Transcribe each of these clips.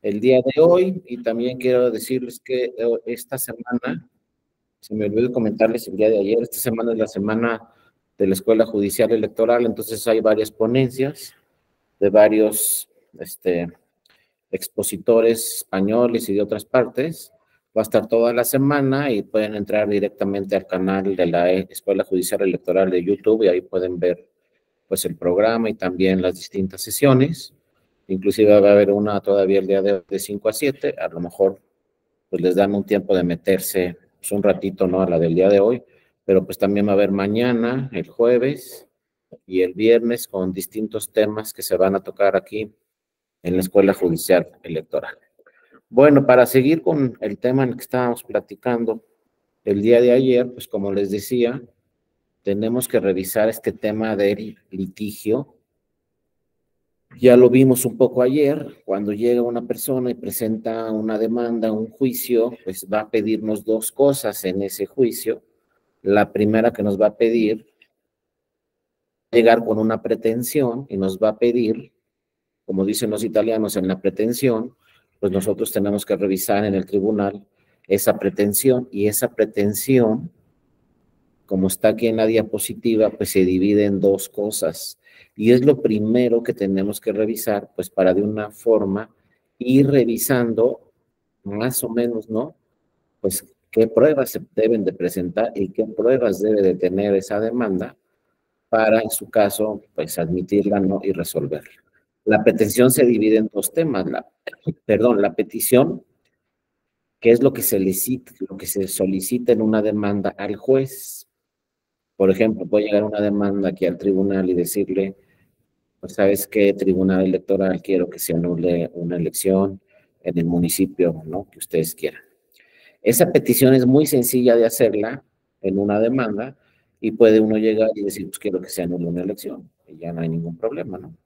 el día de hoy, y también quiero decirles que esta semana, se me olvidó comentarles el día de ayer, esta semana es la semana de la Escuela Judicial Electoral, entonces hay varias ponencias de varios expositores españoles y de otras partes. Va a estar toda la semana y pueden entrar directamente al canal de la Escuela Judicial Electoral de YouTube y ahí pueden ver pues el programa y también las distintas sesiones. Inclusive va a haber una todavía el día de 5 a 7, a lo mejor pues les dan un tiempo de meterse pues, un ratito, ¿no? A la del día de hoy, pero pues también va a haber mañana, el jueves y el viernes con distintos temas que se van a tocar aquí en la Escuela Judicial Electoral. Bueno, para seguir con el tema en el que estábamos platicando el día de ayer, pues como les decía, tenemos que revisar este tema del litigio. Ya lo vimos un poco ayer, cuando llega una persona y presenta una demanda, un juicio, pues va a pedirnos dos cosas en ese juicio. La primera que nos va a pedir, llegar con una pretensión y nos va a pedir, como dicen los italianos, en la pretensión, pues nosotros tenemos que revisar en el tribunal esa pretensión y esa pretensión, como está aquí en la diapositiva, pues se divide en dos cosas. Y es lo primero que tenemos que revisar, pues para de una forma ir revisando más o menos, ¿no? Pues qué pruebas se deben de presentar y qué pruebas debe de tener esa demanda para, en su caso, pues admitirla, ¿no? Y resolverla. La petición se divide en dos temas. La petición, que es lo que se solicita en una demanda al juez. Por ejemplo, puede llegar una demanda aquí al tribunal y decirle, pues, ¿sabes qué? Tribunal Electoral, quiero que se anule una elección en el municipio, ¿no? Que ustedes quieran. Esa petición es muy sencilla de hacerla en una demanda y puede uno llegar y decir, pues quiero que se anule una elección y ya no hay ningún problema, ¿no?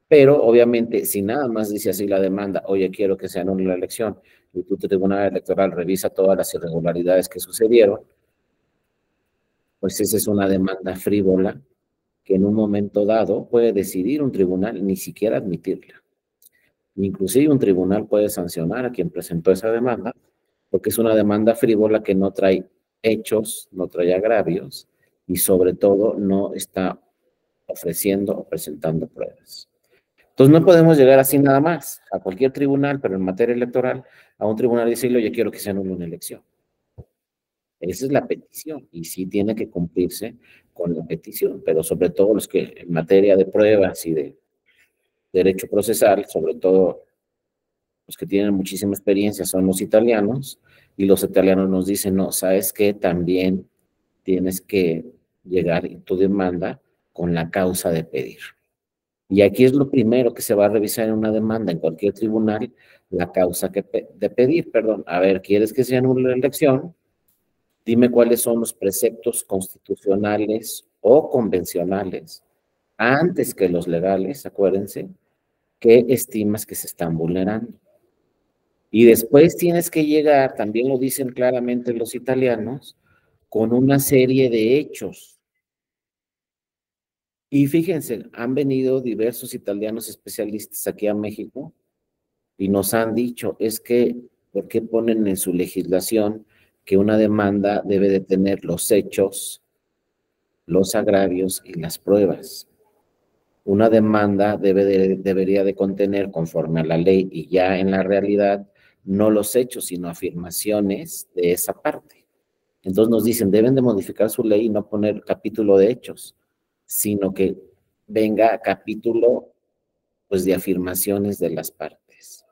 Pero obviamente, si nada más dice así la demanda, oye, quiero que se anule la elección, y tu tribunal electoral revisa todas las irregularidades que sucedieron, pues esa es una demanda frívola que en un momento dado puede decidir un tribunal ni siquiera admitirla. Inclusive un tribunal puede sancionar a quien presentó esa demanda, porque es una demanda frívola que no trae hechos, no trae agravios y sobre todo no está ofreciendo o presentando pruebas. Entonces no podemos llegar así nada más a cualquier tribunal, pero en materia electoral, a un tribunal y decirle, oye, quiero que se anule una elección. Esa es la petición y sí tiene que cumplirse con la petición, pero sobre todo los que en materia de pruebas y de derecho procesal, sobre todo los que tienen muchísima experiencia son los italianos, y los italianos nos dicen, no, ¿sabes qué? También tienes que llegar en tu demanda con la causa de pedir. Y aquí es lo primero que se va a revisar en una demanda en cualquier tribunal, la causa de pedir, perdón. A ver, ¿quieres que se anule la elección? Dime cuáles son los preceptos constitucionales o convencionales, antes que los legales, acuérdense, que estimas que se están vulnerando. Y después tienes que llegar, también lo dicen claramente los italianos, con una serie de hechos. Y fíjense, han venido diversos italianos especialistas aquí a México y nos han dicho, es que, ¿por qué ponen en su legislación que una demanda debe de tener los hechos, los agravios y las pruebas? Una demanda debería de contener, conforme a la ley y ya en la realidad, no los hechos, sino afirmaciones de esa parte. Entonces nos dicen, deben de modificar su ley y no poner capítulo de hechos, sino que venga capítulo pues de afirmaciones de las partes.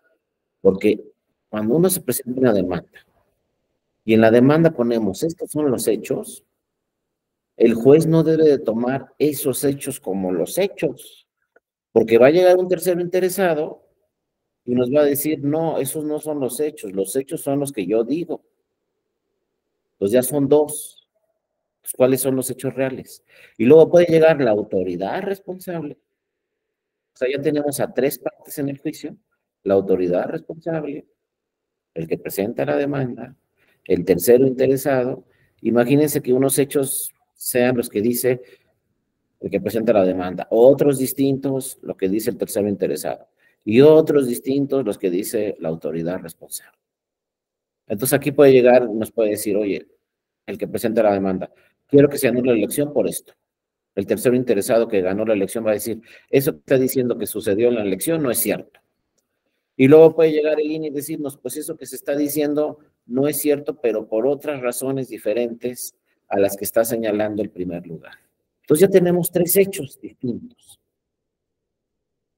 Porque cuando uno se presenta una demanda y en la demanda ponemos, estos son los hechos, el juez no debe de tomar esos hechos como los hechos, porque va a llegar un tercero interesado y nos va a decir, no, esos no son los hechos son los que yo digo. Pues ya son dos. Pues, ¿cuáles son los hechos reales? Y luego puede llegar la autoridad responsable. O sea, ya tenemos a tres partes en el juicio: la autoridad responsable, el que presenta la demanda, el tercero interesado. Imagínense que unos hechos sean los que dice el que presenta la demanda, otros distintos, lo que dice el tercero interesado. y otros distintos los que dice la autoridad responsable. Entonces aquí puede llegar, nos puede decir, oye, el que presenta la demanda, quiero que se anule la elección por esto. El tercero interesado que ganó la elección va a decir, eso que está diciendo que sucedió en la elección no es cierto. Y luego puede llegar el INE y decirnos, pues eso que se está diciendo no es cierto, pero por otras razones diferentes a las que está señalando el primer lugar. Entonces ya tenemos 3 hechos distintos.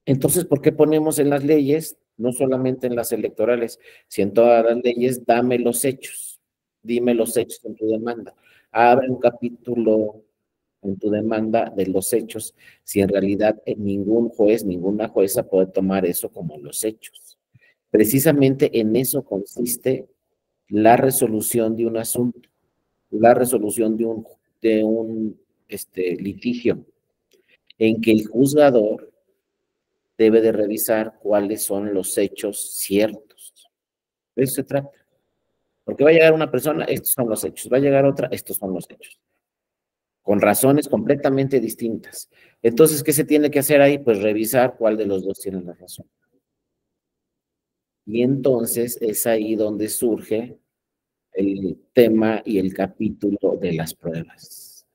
Entonces, ¿por qué ponemos en las leyes, no solamente en las electorales, sino en todas las leyes, dame los hechos, dime los hechos en tu demanda? Abre un capítulo en tu demanda de los hechos, si en realidad ningún juez, ninguna jueza puede tomar eso como los hechos. Precisamente en eso consiste la resolución de un asunto, la resolución de un litigio, en que el juzgador debe de revisar cuáles son los hechos ciertos. De eso se trata. Porque va a llegar una persona, estos son los hechos, va a llegar otra, estos son los hechos, con razones completamente distintas. Entonces, ¿qué se tiene que hacer ahí? Pues revisar cuál de los dos tiene la razón. Y entonces es ahí donde surge el tema y el capítulo de las pruebas.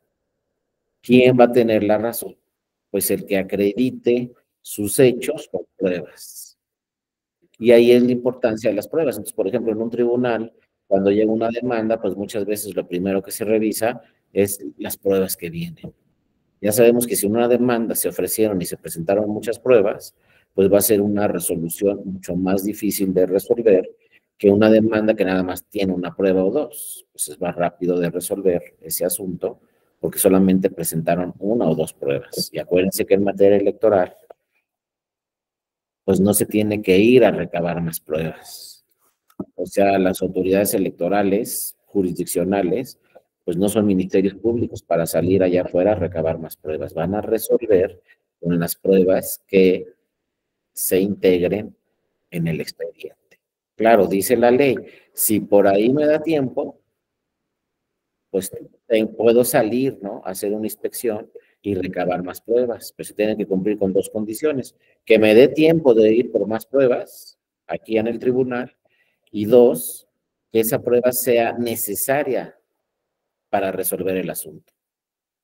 ¿Quién va a tener la razón? Pues el que acredite sus hechos con pruebas. Y ahí es la importancia de las pruebas. Entonces, por ejemplo, en un tribunal, cuando llega una demanda, pues muchas veces lo primero que se revisa es las pruebas que vienen. Ya sabemos que si una demanda se ofrecieron y se presentaron muchas pruebas, pues va a ser una resolución mucho más difícil de resolver que una demanda que nada más tiene una prueba o dos. Pues es más rápido de resolver ese asunto porque solamente presentaron una o dos pruebas. Y acuérdense que en materia electoral, pues no se tiene que ir a recabar más pruebas. O sea, las autoridades electorales, jurisdiccionales, pues no son ministerios públicos para salir allá afuera a recabar más pruebas. Van a resolver con las pruebas que se integren en el expediente. Claro, dice la ley, si por ahí me da tiempo, pues puedo salir, ¿no? A hacer una inspección y recabar más pruebas, pero se tienen que cumplir con 2 condiciones, que me dé tiempo de ir por más pruebas aquí en el tribunal y 2, que esa prueba sea necesaria para resolver el asunto.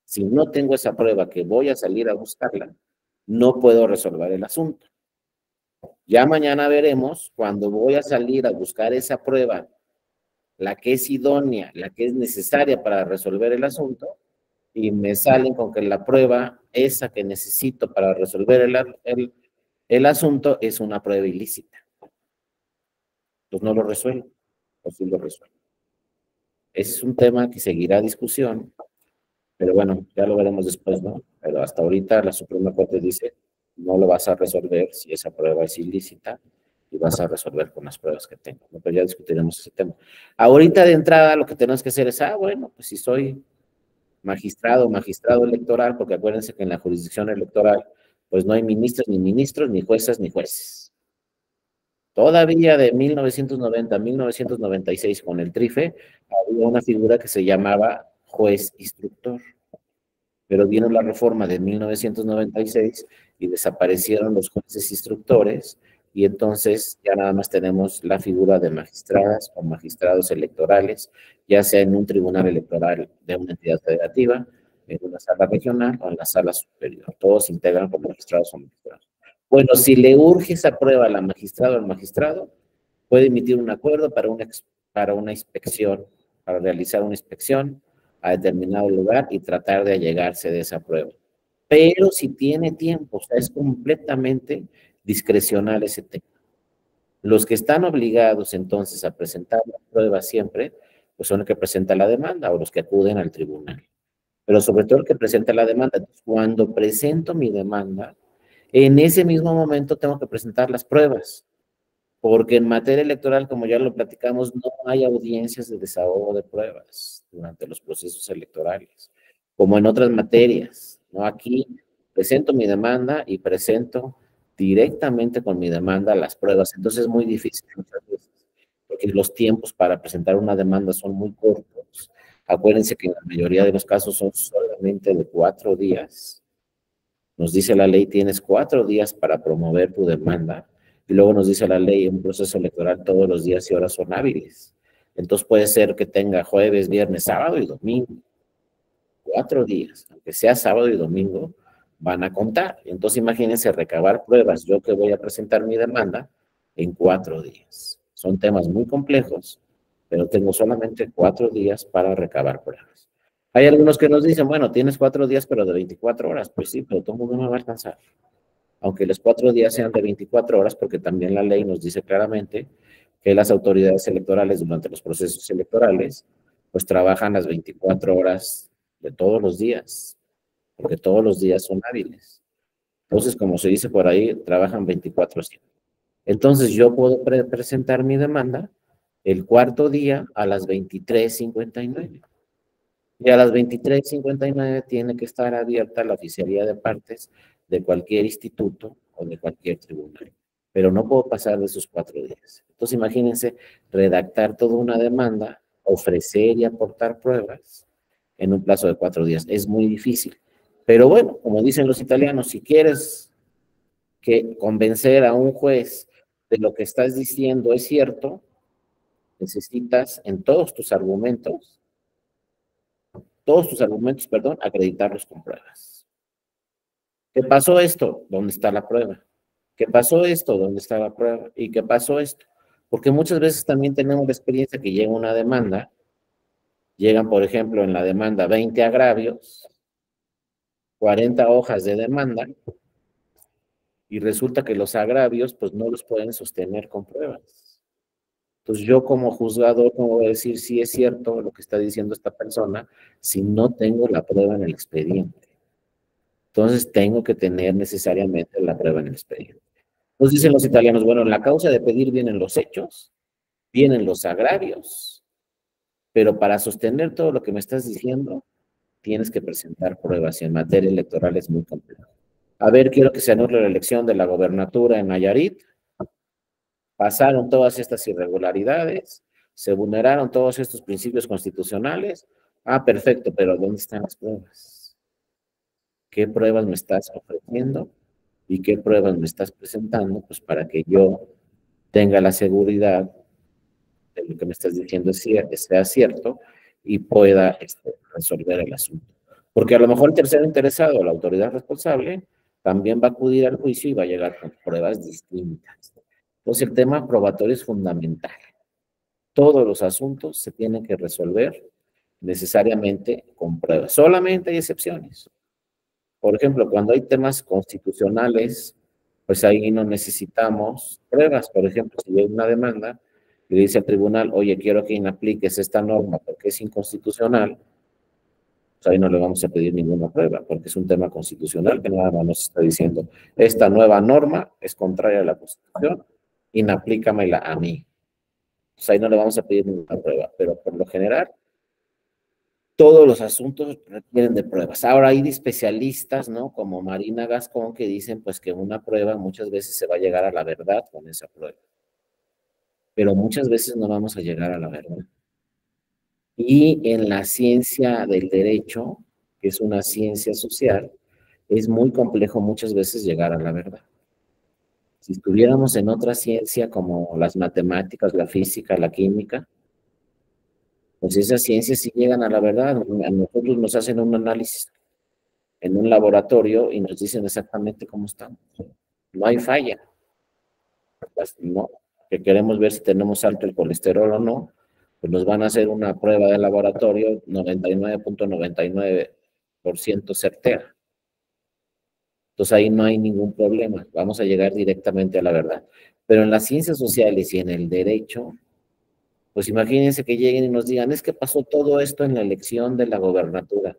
Si no tengo esa prueba que voy a salir a buscarla, no puedo resolver el asunto. Ya mañana veremos cuando voy a salir a buscar esa prueba, la que es idónea, la que es necesaria para resolver el asunto, y me salen con que la prueba, esa que necesito para resolver el asunto, es una prueba ilícita. Pues no lo resuelvo, o sí lo resuelvo. Ese es un tema que seguirá discusión, pero bueno, ya lo veremos después, ¿no? Pero hasta ahorita la Suprema Corte dice, no lo vas a resolver si esa prueba es ilícita y vas a resolver con las pruebas que tengo, ¿no? Pero ya discutiremos ese tema. Ahorita de entrada lo que tenemos que hacer es, bueno, pues si soy magistrado electoral, porque acuérdense que en la jurisdicción electoral, pues no hay ministros, ni juezas, ni jueces. Todavía de 1990 a 1996 con el TRIFE, había una figura que se llamaba juez instructor. Pero vino la reforma de 1996 y desaparecieron los jueces instructores y entonces ya nada más tenemos la figura de magistradas o magistrados electorales, ya sea en un tribunal electoral de una entidad federativa, en una sala regional o en la sala superior. Todos se integran como magistrados o magistrados. Bueno, si le urge esa prueba a la magistrada o al magistrado, puede emitir un acuerdo para una inspección, para realizar una inspección a determinado lugar y tratar de allegarse de esa prueba. Pero si tiene tiempo, o sea, es completamente discrecional ese tema. Los que están obligados entonces a presentar la prueba siempre, pues son los que presentan la demanda o los que acuden al tribunal. Pero sobre todo el que presenta la demanda. Cuando presento mi demanda, en ese mismo momento tengo que presentar las pruebas. Porque en materia electoral, como ya lo platicamos, no hay audiencias de desahogo de pruebas durante los procesos electorales, como en otras materias, ¿no? Aquí presento mi demanda y presento directamente con mi demanda las pruebas. Entonces es muy difícil muchas veces, porque los tiempos para presentar una demanda son muy cortos. Acuérdense que en la mayoría de los casos son solamente de 4 días. Nos dice la ley, tienes 4 días para promover tu demanda Y luego nos dice la ley, un proceso electoral todos los días y horas son hábiles. Entonces puede ser que tenga jueves, viernes, sábado y domingo. 4 días, aunque sea sábado y domingo, van a contar. Entonces imagínense recabar pruebas, yo que voy a presentar mi demanda en 4 días. Son temas muy complejos, pero tengo solamente 4 días para recabar pruebas. Hay algunos que nos dicen, bueno, tienes 4 días, pero de 24 horas. Pues sí, pero todo el mundo no va a alcanzar. Aunque los 4 días sean de 24 horas, porque también la ley nos dice claramente que las autoridades electorales durante los procesos electorales, pues trabajan las 24 horas de todos los días, porque todos los días son hábiles. Entonces, como se dice por ahí, trabajan 24/7. Entonces, yo puedo presentar mi demanda el cuarto día a las 23:59. Y a las 23:59 tiene que estar abierta la oficialía de partes de cualquier instituto o de cualquier tribunal. Pero no puedo pasar de esos 4 días. Entonces, imagínense redactar toda una demanda, ofrecer y aportar pruebas en un plazo de 4 días. Es muy difícil. Pero bueno, como dicen los italianos, si quieres que convencer a un juez de lo que estás diciendo es cierto, necesitas en todos tus argumentos, perdón, acreditarlos con pruebas. ¿Qué pasó esto? ¿Dónde está la prueba? ¿Qué pasó esto? ¿Dónde está la prueba? ¿Y qué pasó esto? Porque muchas veces también tenemos la experiencia que llega una demanda, llegan, por ejemplo, en la demanda 20 agravios, 40 hojas de demanda, y resulta que los agravios, pues no los pueden sostener con pruebas. Entonces yo como juzgador, ¿cómo voy a decir si es cierto lo que está diciendo esta persona si no tengo la prueba en el expediente? Entonces tengo que tener necesariamente la prueba en el expediente. Entonces dicen los italianos, bueno, en la causa de pedir vienen los hechos, vienen los agravios, pero para sostener todo lo que me estás diciendo, tienes que presentar pruebas y en materia electoral es muy complejo. A ver, quiero que se anule la elección de la gobernatura en Nayarit. Pasaron todas estas irregularidades, se vulneraron todos estos principios constitucionales. Ah, perfecto, pero ¿dónde están las pruebas? ¿Qué pruebas me estás ofreciendo? ¿Y qué pruebas me estás presentando? Pues para que yo tenga la seguridad de lo que me estás diciendo sea cierto y pueda resolver el asunto. Porque a lo mejor el tercero interesado, la autoridad responsable, también va a acudir al juicio y va a llegar con pruebas distintas. Entonces el tema probatorio es fundamental. Todos los asuntos se tienen que resolver necesariamente con pruebas. Solamente hay excepciones. Por ejemplo, cuando hay temas constitucionales, pues ahí no necesitamos pruebas. Por ejemplo, si hay una demanda y le dice al tribunal, oye, quiero que inapliques esta norma porque es inconstitucional, pues ahí no le vamos a pedir ninguna prueba, porque es un tema constitucional que nada más nos está diciendo, esta nueva norma es contraria a la Constitución, inaplícamela a mí. Pues ahí no le vamos a pedir ninguna prueba, pero por lo general todos los asuntos requieren de pruebas. Ahora hay especialistas, ¿no? Como Marina Gascón, que dicen pues que una prueba muchas veces se va a llegar a la verdad con esa prueba, pero muchas veces no vamos a llegar a la verdad. Y en la ciencia del derecho, que es una ciencia social, es muy complejo muchas veces llegar a la verdad. Si estuviéramos en otra ciencia como las matemáticas, la física, la química, pues esas ciencias sí llegan a la verdad. A nosotros nos hacen un análisis en un laboratorio y nos dicen exactamente cómo estamos. No hay falla. No, que queremos ver si tenemos alto el colesterol o no, pues nos van a hacer una prueba de laboratorio 99.99% certera. Entonces ahí no hay ningún problema, vamos a llegar directamente a la verdad. Pero en las ciencias sociales y en el derecho, pues imagínense que lleguen y nos digan, es que pasó todo esto en la elección de la gobernatura.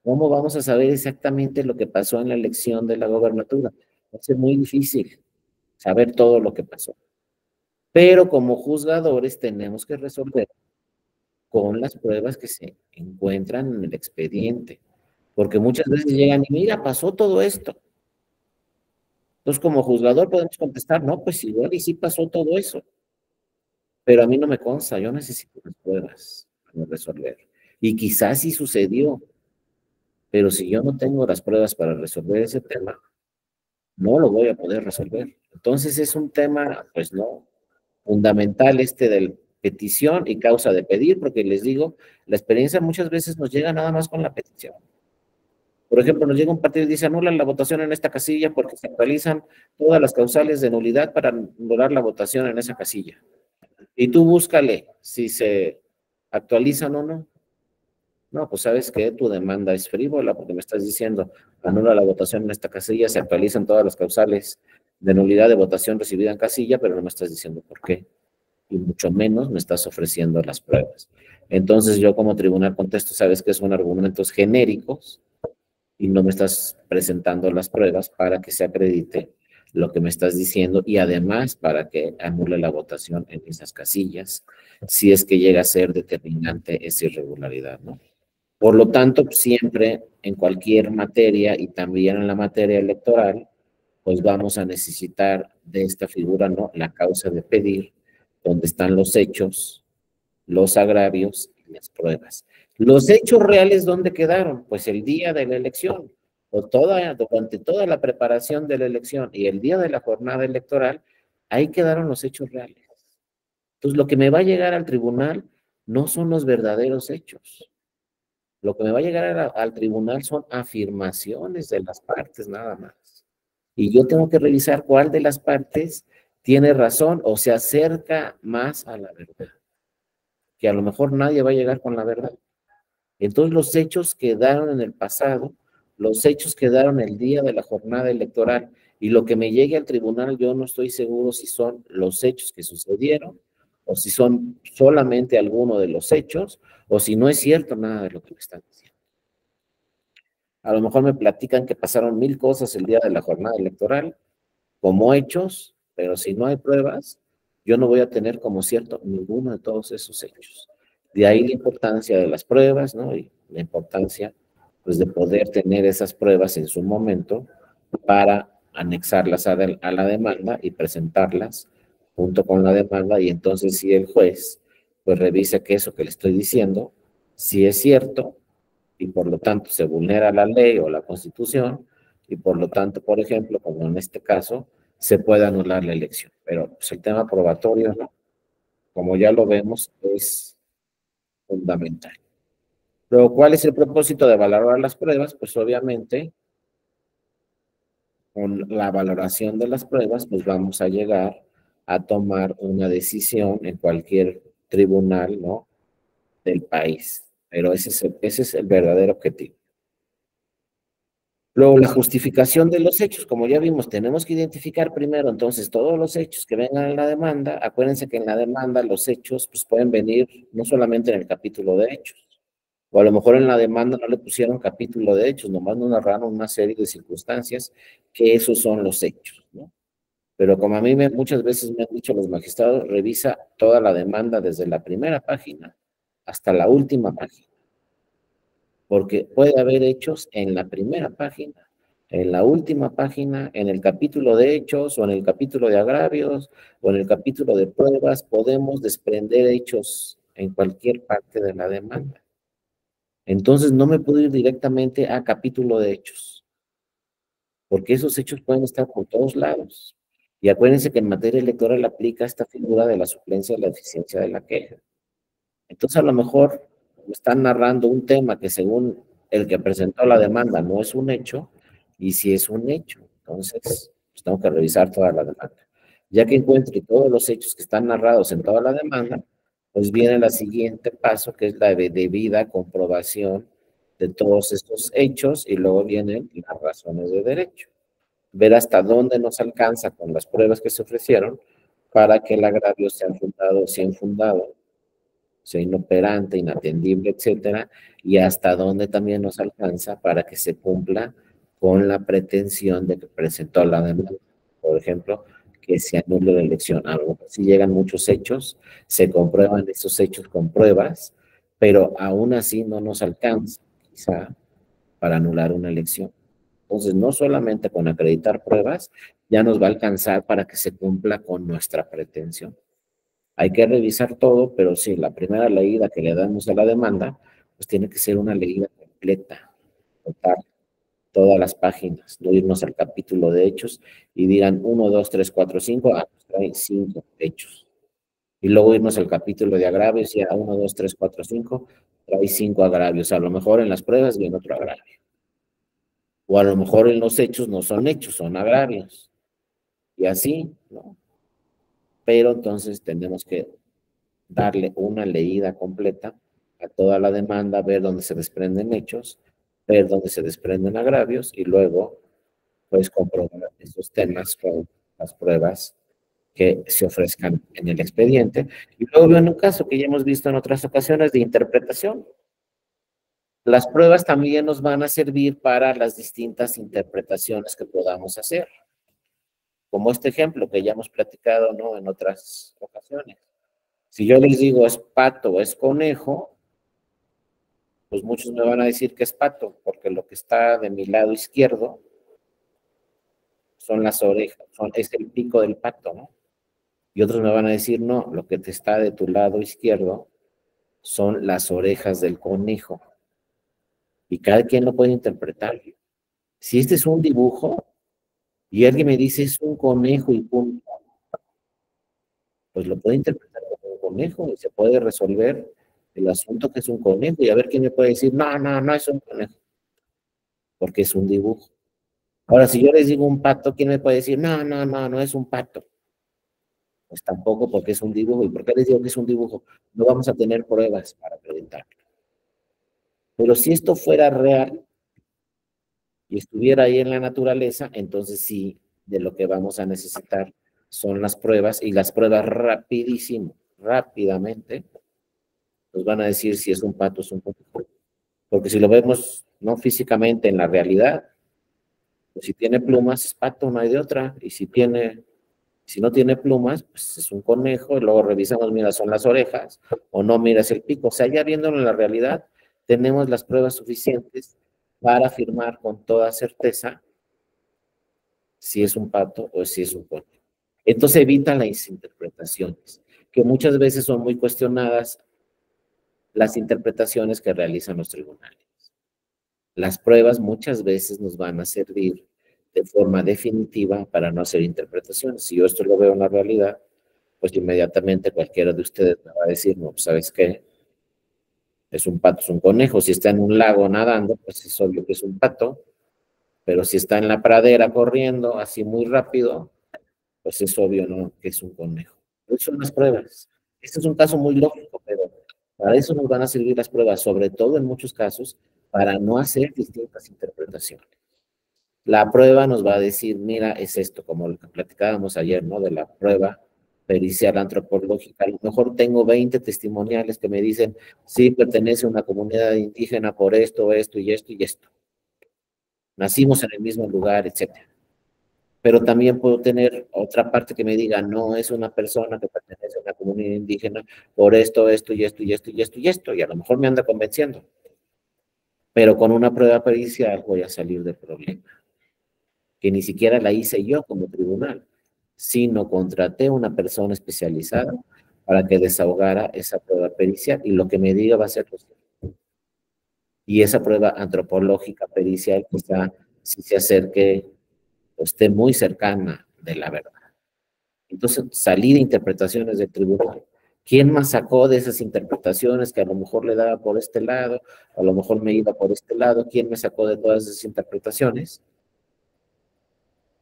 ¿Cómo vamos a saber exactamente lo que pasó en la elección de la gobernatura? Va a ser muy difícil saber todo lo que pasó. Pero como juzgadores tenemos que resolver con las pruebas que se encuentran en el expediente. Porque muchas veces llegan y mira, pasó todo esto. Entonces, como juzgador podemos contestar, no, pues igual y sí pasó todo eso. Pero a mí no me consta, yo necesito las pruebas para resolver. Y quizás sí sucedió, pero si yo no tengo las pruebas para resolver ese tema, no lo voy a poder resolver. Entonces es un tema, pues no, fundamental este de petición y causa de pedir, porque les digo, la experiencia muchas veces nos llega nada más con la petición. Por ejemplo, nos llega un partido y dice, anula la votación en esta casilla porque se actualizan todas las causales de nulidad para anular la votación en esa casilla. Y tú búscale si se actualizan o no. No, pues sabes que tu demanda es frívola porque me estás diciendo, anula la votación en esta casilla, se actualizan todas las causales de nulidad de votación recibida en casilla, pero no me estás diciendo por qué. Y mucho menos me estás ofreciendo las pruebas. Entonces yo como tribunal contesto, sabes que son argumentos genéricos y no me estás presentando las pruebas para que se acredite lo que me estás diciendo y además para que anule la votación en esas casillas, si es que llega a ser determinante esa irregularidad, ¿no? Por lo tanto, siempre en cualquier materia y también en la materia electoral, pues vamos a necesitar de esta figura, ¿no? La causa de pedir, donde están los hechos, los agravios y las pruebas. Los hechos reales, ¿dónde quedaron? Pues el día de la elección, o durante toda la preparación de la elección y el día de la jornada electoral, ahí quedaron los hechos reales. Entonces, lo que me va a llegar al tribunal no son los verdaderos hechos. Lo que me va a llegar al tribunal son afirmaciones de las partes nada más. Y yo tengo que revisar cuál de las partes tiene razón o se acerca más a la verdad. Que a lo mejor nadie va a llegar con la verdad. Entonces los hechos quedaron en el pasado, los hechos quedaron el día de la jornada electoral y lo que me llegue al tribunal yo no estoy seguro si son los hechos que sucedieron o si son solamente alguno de los hechos o si no es cierto nada de lo que me están diciendo. A lo mejor me platican que pasaron 1000 cosas el día de la jornada electoral como hechos, pero si no hay pruebas, yo no voy a tener como cierto ninguno de todos esos hechos. De ahí la importancia de las pruebas, ¿no? Y la importancia, pues, de poder tener esas pruebas en su momento para anexarlas a la demanda y presentarlas junto con la demanda y entonces si el juez, pues, revisa que eso que le estoy diciendo, si es cierto, y por lo tanto se vulnera la ley o la constitución y por lo tanto, por ejemplo, como en este caso, se puede anular la elección. Pero pues, el tema probatorio, ¿no? Como ya lo vemos, es fundamental. Luego, ¿cuál es el propósito de valorar las pruebas? Pues obviamente, con la valoración de las pruebas, pues vamos a llegar a tomar una decisión en cualquier tribunal, ¿no? Del país. Pero ese es el verdadero objetivo. Luego, la justificación de los hechos, como ya vimos, tenemos que identificar primero entonces todos los hechos que vengan en la demanda. Acuérdense que en la demanda los hechos pues, pueden venir no solamente en el capítulo de hechos, o a lo mejor en la demanda no le pusieron capítulo de hechos, nomás nos narraron una serie de circunstancias que esos son los hechos, ¿no? Pero como a mí muchas veces me han dicho los magistrados, revisa toda la demanda desde la primera página hasta la última página porque puede haber hechos en la primera página, en la última página, en el capítulo de hechos o en el capítulo de agravios o en el capítulo de pruebas, podemos desprender hechos en cualquier parte de la demanda. Entonces no me puedo ir directamente a capítulo de hechos, porque esos hechos pueden estar por todos lados. Y acuérdense que en materia electoral aplica esta figura de la suplencia de la eficiencia de la queja. Entonces, a lo mejor me están narrando un tema que según el que presentó la demanda no es un hecho, y si es un hecho, entonces pues, tengo que revisar toda la demanda. Ya que encuentre todos los hechos que están narrados en toda la demanda, pues viene el siguiente paso, que es la debida comprobación de todos estos hechos, y luego vienen las razones de derecho. Ver hasta dónde nos alcanza con las pruebas que se ofrecieron para que el agravio sea fundado o sea infundado, sea inoperante, inatendible, etcétera, y hasta dónde también nos alcanza para que se cumpla con la pretensión de que presentó la demanda. Por ejemplo, que se anule la elección. A lo mejor si llegan muchos hechos, se comprueban esos hechos con pruebas, pero aún así no nos alcanza, quizá, para anular una elección. Entonces, no solamente con acreditar pruebas, ya nos va a alcanzar para que se cumpla con nuestra pretensión. Hay que revisar todo, pero sí, la primera leída que le damos a la demanda, pues tiene que ser una leída completa, total, todas las páginas, no irnos al capítulo de hechos y digan 1, 2, 3, 4, 5, pues trae 5 hechos. Y luego irnos al capítulo de agravios y a 1, 2, 3, 4, 5, trae 5 agravios. A lo mejor en las pruebas viene otro agravio. O a lo mejor en los hechos no son hechos, son agravios. Y así, ¿no? Pero entonces tenemos que darle una leída completa a toda la demanda, ver dónde se desprenden hechos, ver dónde se desprenden agravios y luego, pues, comprobar esos temas con las pruebas que se ofrezcan en el expediente. Y luego viene un caso que ya hemos visto en otras ocasiones de interpretación. Las pruebas también nos van a servir para las distintas interpretaciones que podamos hacer, como este ejemplo que ya hemos platicado, ¿no?, en otras ocasiones. Si yo les digo es pato o es conejo, pues muchos me van a decir que es pato, porque lo que está de mi lado izquierdo son las orejas, es el pico del pato, ¿no? Y otros me van a decir, no, lo que te está de tu lado izquierdo son las orejas del conejo. Y cada quien lo puede interpretar. Si este es un dibujo y alguien me dice es un conejo y punto, pues lo puede interpretar como un conejo y se puede resolver el asunto que es un conejo y a ver quién me puede decir, no, no, no es un conejo, porque es un dibujo. Ahora, si yo les digo un pato, ¿quién me puede decir, no, no, no, no es un pato? Pues tampoco, porque es un dibujo. ¿Y por qué les digo que es un dibujo? No vamos a tener pruebas para acreditarlo. Pero si esto fuera real y estuviera ahí en la naturaleza, entonces sí, de lo que vamos a necesitar son las pruebas, y las pruebas rapidísimo, rápidamente, nos van a decir si es un pato o es un conejo. Porque si lo vemos no físicamente en la realidad, pues si tiene plumas es pato, no hay de otra. Y si no tiene plumas, pues es un conejo, y luego revisamos, mira, son las orejas, o no, mira, es el pico. O sea, ya viéndolo en la realidad, tenemos las pruebas suficientes para afirmar con toda certeza si es un pato o si es un conejo. Entonces evita las interpretaciones, que muchas veces son muy cuestionadas las interpretaciones que realizan los tribunales. Las pruebas muchas veces nos van a servir de forma definitiva para no hacer interpretaciones. Si yo esto lo veo en la realidad, pues inmediatamente cualquiera de ustedes me va a decir, no, pues ¿sabes qué? Es un pato, es un conejo. Si está en un lago nadando, pues es obvio que es un pato, pero si está en la pradera corriendo así muy rápido, pues es obvio, ¿no?, que es un conejo. Esas son las pruebas. Este es un caso muy lógico, pero para eso nos van a servir las pruebas, sobre todo en muchos casos, para no hacer distintas interpretaciones. La prueba nos va a decir, mira, es esto, como lo que platicábamos ayer, ¿no?, de la prueba pericial antropológica. A lo mejor tengo 20 testimoniales que me dicen, sí, pertenece a una comunidad indígena por esto, esto y esto y esto. Nacimos en el mismo lugar, etcétera. Pero también puedo tener otra parte que me diga, no es una persona que pertenece a una comunidad indígena por esto, esto y esto y esto y esto y esto, y a lo mejor me anda convenciendo. Pero con una prueba pericial voy a salir del problema, que ni siquiera la hice yo como tribunal, sino contraté a una persona especializada para que desahogara esa prueba pericial, y lo que me diga va a ser lo cierto. Y esa prueba antropológica pericial quizá si se acerque o esté muy cercana de la verdad. Entonces, salí de interpretaciones del tribunal. ¿Quién más sacó de esas interpretaciones que a lo mejor le daba por este lado, a lo mejor me iba por este lado? ¿Quién me sacó de todas esas interpretaciones?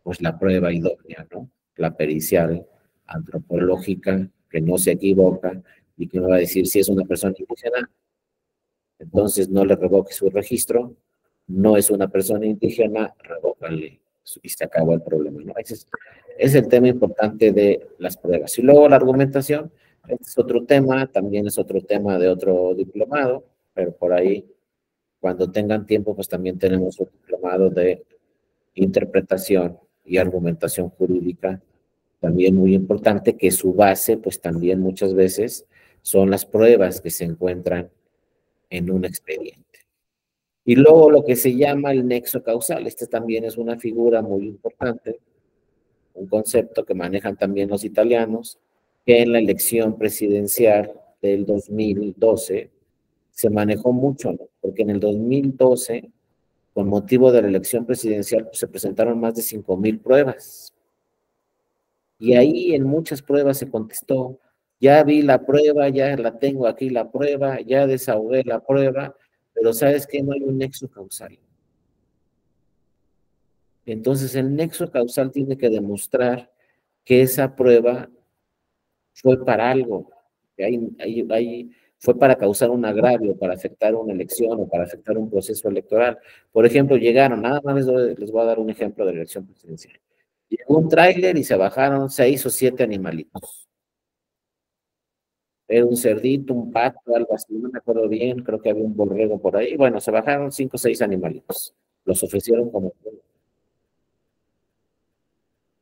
Pues la prueba idónea, ¿no? La pericial antropológica, que no se equivoca y que me va a decir si es una persona indígena, entonces no le revoque su registro. No es una persona indígena, revócale y se acabó el problema, ¿no? Ese es el tema importante de las pruebas. Y luego la argumentación, este es otro tema, también es otro tema de otro diplomado, pero por ahí, cuando tengan tiempo, pues también tenemos un diplomado de interpretación y argumentación jurídica, también muy importante, que su base, pues también muchas veces son las pruebas que se encuentran en un expediente. Y luego lo que se llama el nexo causal, este también es una figura muy importante, un concepto que manejan también los italianos, que en la elección presidencial del 2012 se manejó mucho, ¿no? Porque en el 2012, con motivo de la elección presidencial, pues, se presentaron más de 5,000 pruebas. Y ahí en muchas pruebas se contestó, ya vi la prueba, ya la tengo aquí la prueba, ya desahogué la prueba, pero ¿sabes qué? No hay un nexo causal. Entonces el nexo causal tiene que demostrar que esa prueba fue para algo, que fue para causar un agravio, para afectar una elección o para afectar un proceso electoral. Por ejemplo, llegaron, nada más les voy a dar un ejemplo de la elección presidencial. Llegó un tráiler y se bajaron 6 o 7 animalitos. Era un cerdito, un pato, algo así, no me acuerdo bien, creo que había un borrego por ahí. Bueno, se bajaron 5 o 6 animalitos. Los ofrecieron como...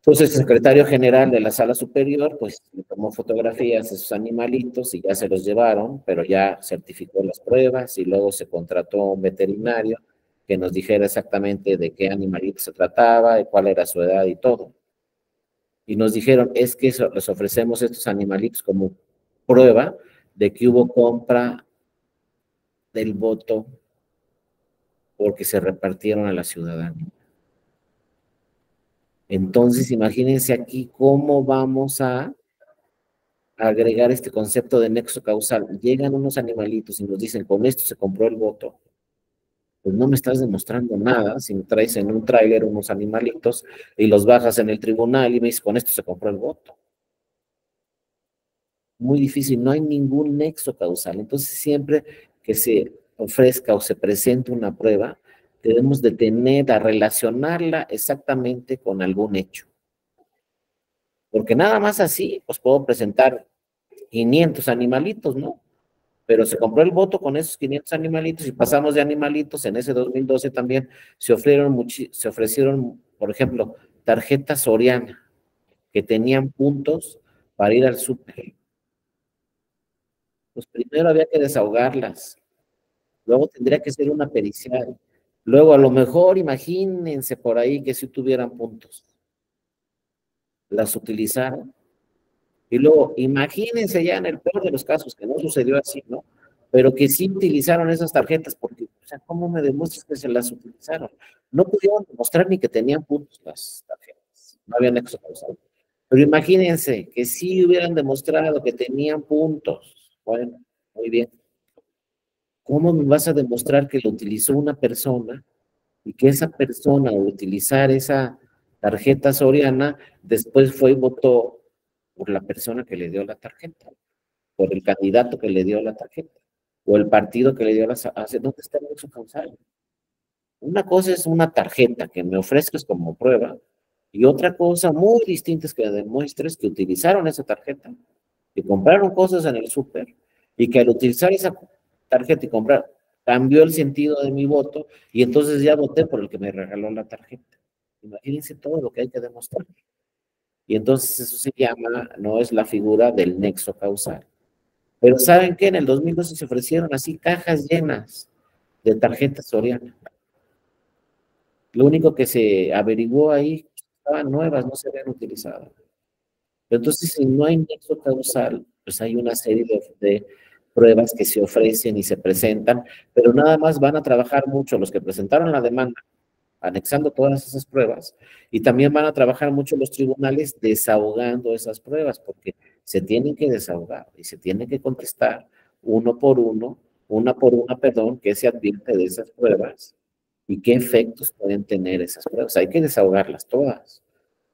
Entonces, el secretario general de la sala superior, pues, le tomó fotografías de esos animalitos y ya se los llevaron, pero ya certificó las pruebas y luego se contrató a un veterinario que nos dijera exactamente de qué animalito se trataba y cuál era su edad y todo. Y nos dijeron, es que les ofrecemos estos animalitos como prueba de que hubo compra del voto porque se repartieron a la ciudadanía. Entonces, imagínense aquí cómo vamos a agregar este concepto de nexo causal. Llegan unos animalitos y nos dicen, con esto se compró el voto. Pues no me estás demostrando nada si me traes en un tráiler unos animalitos y los bajas en el tribunal y me dices, con esto se compró el voto. Muy difícil, no hay ningún nexo causal. Entonces, siempre que se ofrezca o se presente una prueba, debemos de tener a relacionarla exactamente con algún hecho. Porque nada más así, pues puedo presentar 500 animalitos, ¿no? Pero se compró el voto con esos 500 animalitos y pasamos de animalitos. En ese 2012 también se ofrecieron, por ejemplo, tarjetas Soriana, que tenían puntos para ir al súper. Pues primero había que desahogarlas, luego tendría que ser una pericial, luego a lo mejor imagínense por ahí que si tuvieran puntos, las utilizaron, y luego imagínense ya en el peor de los casos, que no sucedió así, ¿no? Pero que sí utilizaron esas tarjetas, porque, o sea, ¿cómo me demuestras que se las utilizaron? No pudieron demostrar ni que tenían puntos las tarjetas, no había nexo causal. Pero imagínense que sí hubieran demostrado que tenían puntos. Bueno, muy bien. ¿Cómo me vas a demostrar que lo utilizó una persona y que esa persona al utilizar esa tarjeta Soriana después fue y votó por la persona que le dio la tarjeta, por el candidato que le dio la tarjeta, o el partido que le dio la tarjeta? ¿Dónde está el nexo causal? Una cosa es una tarjeta que me ofrezcas como prueba, y otra cosa muy distinta es que demuestres que utilizaron esa tarjeta, que compraron cosas en el súper, y que al utilizar esa tarjeta y comprar, cambió el sentido de mi voto, y entonces ya voté por el que me regaló la tarjeta. Imagínense todo lo que hay que demostrar. Y entonces eso se llama, no es la figura del nexo causal. Pero ¿saben qué? En el 2012 se ofrecieron así cajas llenas de tarjetas Soriana. Lo único que se averiguó ahí, estaban nuevas, no se habían utilizado. Entonces, si no hay nexo causal, pues hay una serie de pruebas que se ofrecen y se presentan, pero nada más van a trabajar mucho los que presentaron la demanda, anexando todas esas pruebas, y también van a trabajar mucho los tribunales desahogando esas pruebas, porque se tienen que desahogar y se tiene que contestar uno por uno, una por una, perdón, qué se advierte de esas pruebas y qué efectos pueden tener esas pruebas. Hay que desahogarlas todas.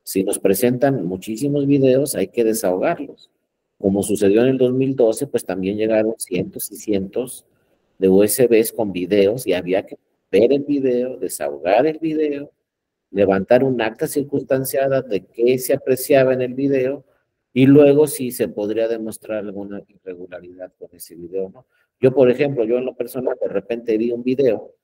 Si nos presentan muchísimos videos, hay que desahogarlos. Como sucedió en el 2012, pues también llegaron cientos y cientos de USBs con videos y había que ver el video, desahogar el video, levantar un acta circunstanciada de qué se apreciaba en el video y luego si se podría demostrar alguna irregularidad con ese video, ¿no? Yo, por ejemplo, yo en lo personal de repente vi un video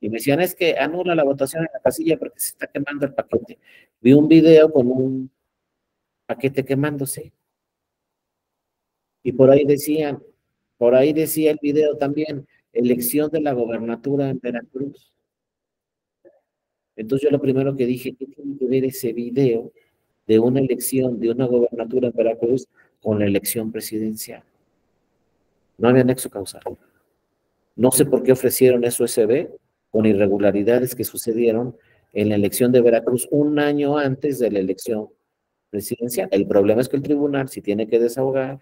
y me decían, es que anula la votación en la casilla porque se está quemando el paquete. Vi un video con un paquete quemándose. Y por ahí decía el video también, elección de la gobernatura en Veracruz. Entonces yo lo primero que dije, ¿qué tiene que ver ese video de una elección, de una gobernatura en Veracruz con la elección presidencial? No había nexo causal. No sé por qué ofrecieron eso USB con irregularidades que sucedieron en la elección de Veracruz un año antes de la elección presidencial. El problema es que el tribunal, si tiene que desahogar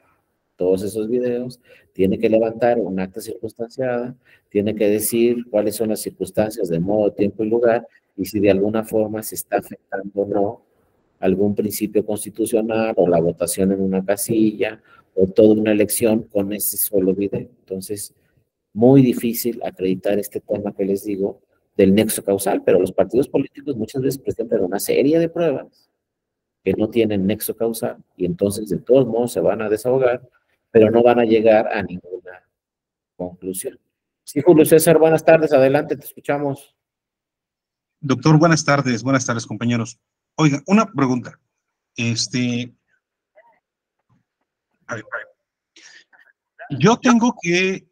todos esos videos, tiene que levantar un acta circunstanciada, tiene que decir cuáles son las circunstancias de modo, tiempo y lugar, y si de alguna forma se está afectando o no algún principio constitucional o la votación en una casilla o toda una elección con ese solo video. Entonces, muy difícil acreditar este tema que les digo del nexo causal, pero los partidos políticos muchas veces presentan una serie de pruebas que no tienen nexo causal y entonces de todos modos se van a desahogar, pero no van a llegar a ninguna conclusión. Sí, Julio César, buenas tardes, adelante, te escuchamos. Doctor, buenas tardes, compañeros. Oiga, una pregunta. A ver, yo tengo que,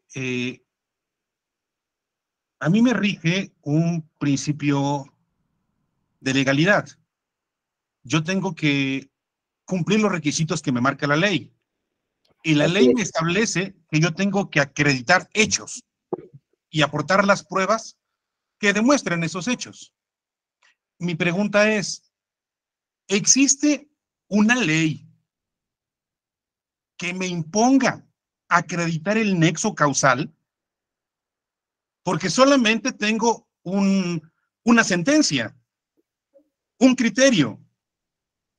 a mí me rige un principio de legalidad. Yo tengo que cumplir los requisitos que me marca la ley. Y la ley me establece que yo tengo que acreditar hechos y aportar las pruebas que demuestren esos hechos. Mi pregunta es, ¿existe una ley que me imponga acreditar el nexo causal? Porque solamente tengo una sentencia, un criterio.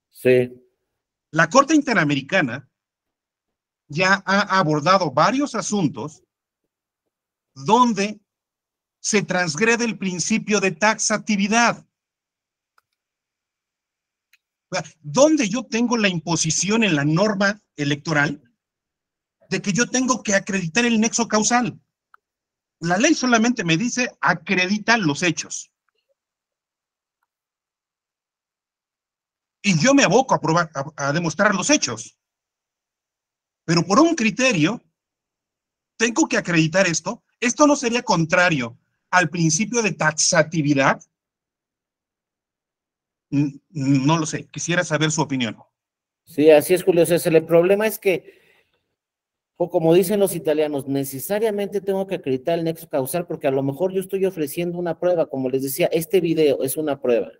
Sí. La Corte Interamericana ya ha abordado varios asuntos donde se transgrede el principio de taxatividad. Donde yo tengo la imposición en la norma electoral de que yo tengo que acreditar el nexo causal. La ley solamente me dice acredita los hechos. Y yo me aboco a demostrar los hechos. Pero por un criterio, tengo que acreditar esto. ¿Esto no sería contrario al principio de taxatividad? No lo sé. Quisiera saber su opinión. Sí, así es, Julio César. El problema es que, como dicen los italianos, necesariamente tengo que acreditar el nexo causal porque a lo mejor yo estoy ofreciendo una prueba. Como les decía, este video es una prueba.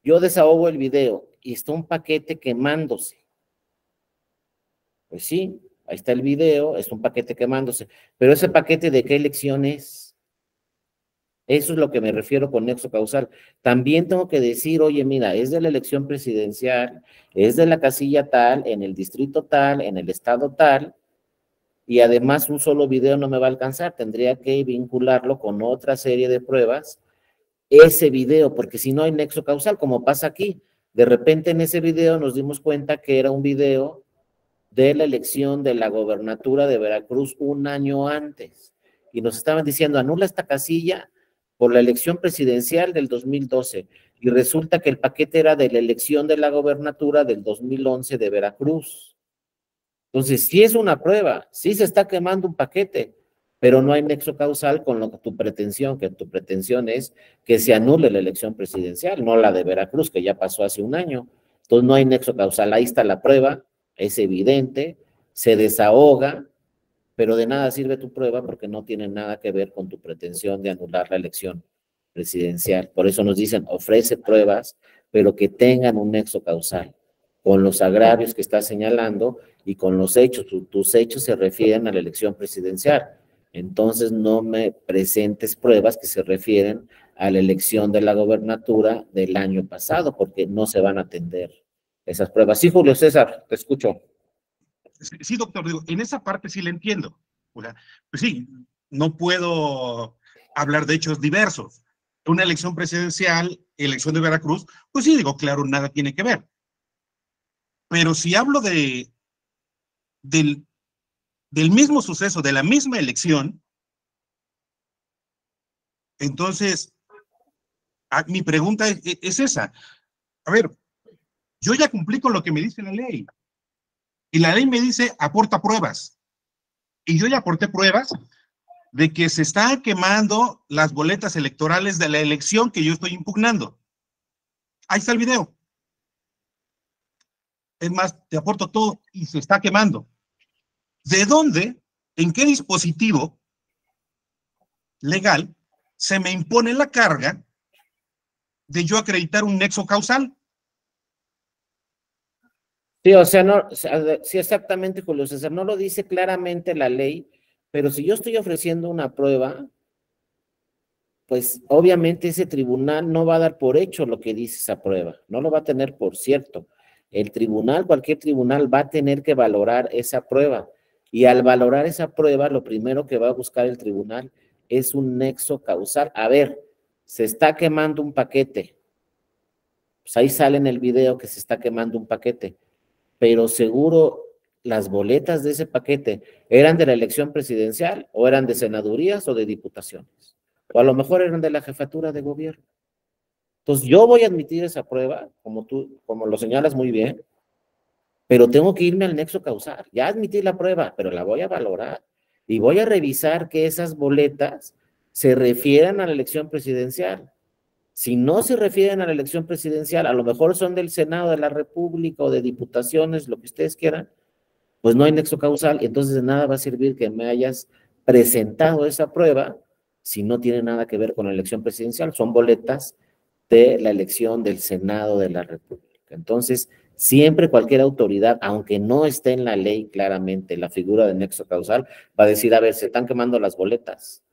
Yo desahogo el video y está un paquete quemándose. Pues sí, ahí está el video, es un paquete quemándose. Pero ese paquete, ¿de qué elección es? Eso es lo que me refiero con nexo causal. También tengo que decir, oye, mira, es de la elección presidencial, es de la casilla tal, en el distrito tal, en el estado tal, y además un solo video no me va a alcanzar. Tendría que vincularlo con otra serie de pruebas, ese video, porque si no hay nexo causal, como pasa aquí. De repente en ese video nos dimos cuenta que era un video de la elección de la gobernatura de Veracruz un año antes. Y nos estaban diciendo, anula esta casilla por la elección presidencial del 2012. Y resulta que el paquete era de la elección de la gobernatura del 2011 de Veracruz. Entonces, sí es una prueba, sí se está quemando un paquete, pero no hay nexo causal con lo que tu pretensión es que se anule la elección presidencial, no la de Veracruz, que ya pasó hace un año. Entonces, no hay nexo causal. Ahí está la prueba, es evidente, se desahoga, pero de nada sirve tu prueba porque no tiene nada que ver con tu pretensión de anular la elección presidencial. Por eso nos dicen, ofrece pruebas, pero que tengan un nexo causal con los agravios que estás señalando y con los hechos. Tus hechos se refieren a la elección presidencial. Entonces no me presentes pruebas que se refieren a la elección de la gobernatura del año pasado, porque no se van a atender esas pruebas. Sí, Julio César, te escucho. Sí, doctor, digo, en esa parte sí le entiendo. O sea, pues sí, no puedo hablar de hechos diversos. Una elección presidencial, elección de Veracruz, pues sí, digo, claro, nada tiene que ver. Pero si hablo del mismo suceso, de la misma elección, entonces, mi pregunta es esa. A ver, yo ya cumplí con lo que me dice la ley. Y la ley me dice, aporta pruebas. Y yo ya aporté pruebas de que se están quemando las boletas electorales de la elección que yo estoy impugnando. Ahí está el video. Es más, te aporto todo y se está quemando. ¿De dónde, en qué dispositivo legal se me impone la carga de yo acreditar un nexo causal. Sí, o sea, no, sí, exactamente, Julio César, no lo dice claramente la ley, pero si yo estoy ofreciendo una prueba, pues obviamente ese tribunal no va a dar por hecho lo que dice esa prueba, no lo va a tener por cierto. El tribunal, cualquier tribunal, va a tener que valorar esa prueba. Y al valorar esa prueba, lo primero que va a buscar el tribunal es un nexo causal. A ver, se está quemando un paquete. Pues ahí sale en el video que se está quemando un paquete. Pero seguro las boletas de ese paquete eran de la elección presidencial o eran de senadurías o de diputaciones. O a lo mejor eran de la jefatura de gobierno. Entonces yo voy a admitir esa prueba, como lo señalas muy bien, pero tengo que irme al nexo causal. Ya admití la prueba, pero la voy a valorar. Y voy a revisar que esas boletas se refieran a la elección presidencial. Si no se refieren a la elección presidencial, a lo mejor son del Senado de la República o de diputaciones, lo que ustedes quieran, pues no hay nexo causal, y entonces de nada va a servir que me hayas presentado esa prueba si no tiene nada que ver con la elección presidencial. Son boletas de la elección del Senado de la República. Entonces, siempre cualquier autoridad, aunque no esté en la ley claramente la figura de nexo causal, va a decir, a ver, se están quemando las boletas.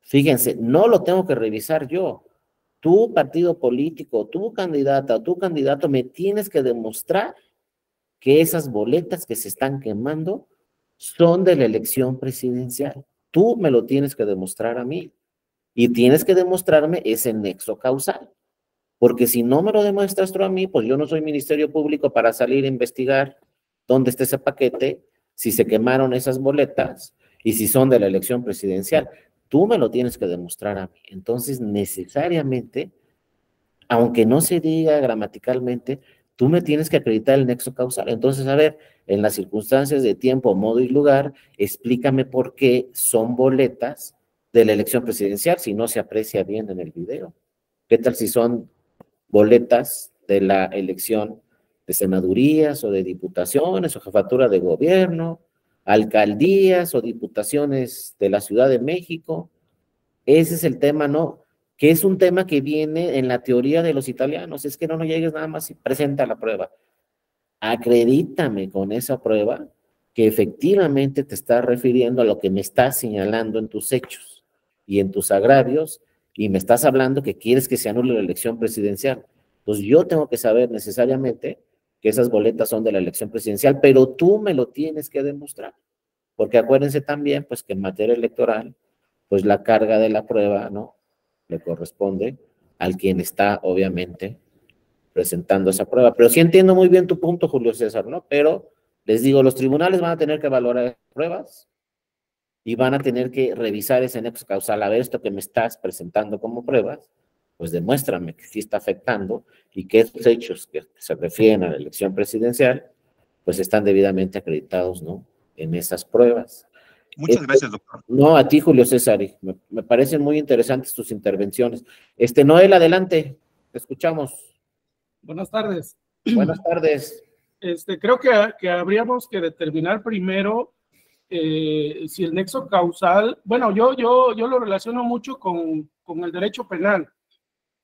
Fíjense, no lo tengo que revisar yo. Tu partido político, tu candidata o tu candidato me tienes que demostrar que esas boletas que se están quemando son de la elección presidencial. Tú me lo tienes que demostrar a mí y tienes que demostrarme ese nexo causal. Porque si no me lo demuestras tú a mí, pues yo no soy Ministerio Público para salir a investigar dónde está ese paquete, si se quemaron esas boletas y si son de la elección presidencial. Tú me lo tienes que demostrar a mí. Entonces, necesariamente, aunque no se diga gramaticalmente, tú me tienes que acreditar el nexo causal. Entonces, a ver, en las circunstancias de tiempo, modo y lugar, explícame por qué son boletas de la elección presidencial si no se aprecia bien en el video. ¿Qué tal si son boletas de la elección de senadurías o de diputaciones o jefatura de gobierno, alcaldías o diputaciones de la Ciudad de México? Ese es el tema, ¿no? Que es un tema que viene en la teoría de los italianos. Es que no llegues nada más y presenta la prueba. Acredítame con esa prueba que efectivamente te está refiriendo a lo que me estás señalando en tus hechos y en tus agravios, y me estás hablando que quieres que se anule la elección presidencial. Entonces yo tengo que saber necesariamente que esas boletas son de la elección presidencial, pero tú me lo tienes que demostrar. Porque acuérdense también, pues, que en materia electoral, pues la carga de la prueba, ¿no?, le corresponde al quien está, obviamente, presentando esa prueba. Pero sí entiendo muy bien tu punto, Julio César, ¿no? Pero les digo, los tribunales van a tener que valorar esas pruebas y van a tener que revisar ese nexo causal. A ver, esto que me estás presentando como pruebas, pues demuéstrame que sí está afectando y que esos hechos que se refieren a la elección presidencial, pues están debidamente acreditados, ¿no?, en esas pruebas. Muchas gracias, doctor. No, a ti, Julio César, me parecen muy interesantes tus intervenciones. Noel, adelante, te escuchamos. Buenas tardes. Buenas tardes. Creo que habríamos que determinar primero si el nexo causal, bueno, yo lo relaciono mucho con el derecho penal.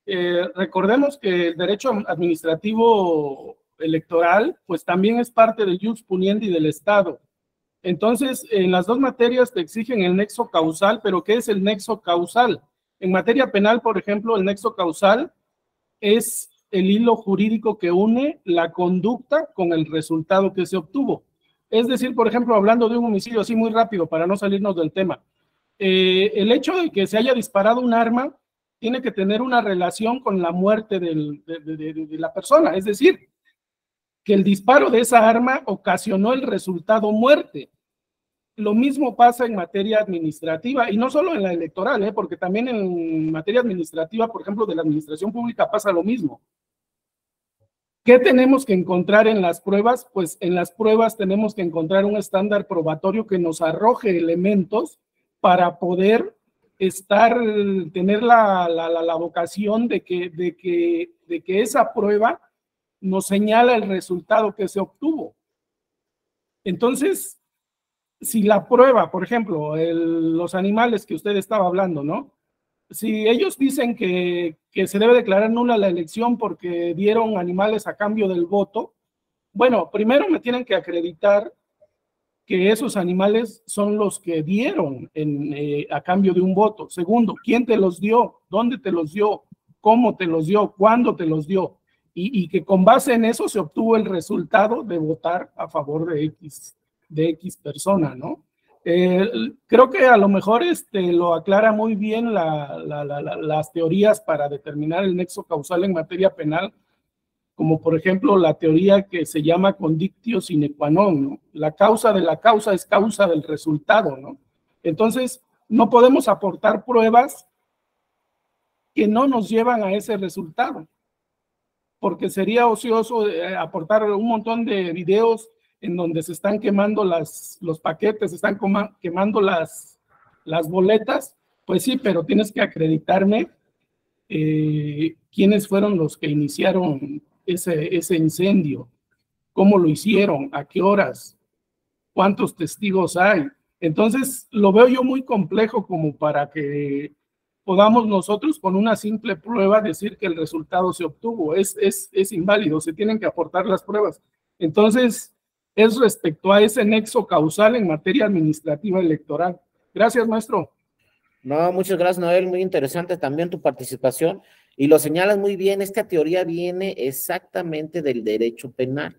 Recordemos que el derecho administrativo electoral, pues también es parte del ius puniendi del Estado. Entonces, en las dos materias te exigen el nexo causal, pero ¿qué es el nexo causal? En materia penal, por ejemplo, el nexo causal es el hilo jurídico que une la conducta con el resultado que se obtuvo. Es decir, por ejemplo, hablando de un homicidio así muy rápido para no salirnos del tema, el hecho de que se haya disparado un arma tiene que tener una relación con la muerte de la persona, es decir, que el disparo de esa arma ocasionó el resultado muerte. Lo mismo pasa en materia administrativa, y no solo en la electoral, porque también en materia administrativa, por ejemplo, de la administración pública pasa lo mismo. ¿Qué tenemos que encontrar en las pruebas? Pues en las pruebas tenemos que encontrar un estándar probatorio que nos arroje elementos para poder tener la vocación de que esa prueba nos señala el resultado que se obtuvo. Entonces, si la prueba, por ejemplo, los animales que usted estaba hablando, ¿no? si ellos dicen que se debe declarar nula la elección porque dieron animales a cambio del voto, bueno, primero me tienen que acreditar que esos animales son los que dieron a cambio de un voto. Segundo, ¿quién te los dio? ¿Dónde te los dio? ¿Cómo te los dio? ¿Cuándo te los dio? Y que con base en eso se obtuvo el resultado de votar a favor de X persona, ¿no? Creo que a lo mejor lo aclara muy bien las teorías para determinar el nexo causal en materia penal, como por ejemplo la teoría que se llama condictio sine qua non, ¿no? La causa de la causa es causa del resultado, ¿no? Entonces, no podemos aportar pruebas que no nos llevan a ese resultado, porque sería ocioso aportar un montón de videos en donde se están quemando los paquetes, se están quemando las boletas. Pues sí, pero tienes que acreditarme quiénes fueron los que iniciaron ese incendio, cómo lo hicieron, a qué horas, cuántos testigos hay. Entonces, lo veo yo muy complejo como para que podamos nosotros con una simple prueba decir que el resultado se obtuvo. Es inválido, se tienen que aportar las pruebas. Entonces, es respecto a ese nexo causal en materia administrativa electoral. Gracias, maestro. No, muchas gracias, Noel. Muy interesante también tu participación. Y lo señalas muy bien, esta teoría viene exactamente del derecho penal.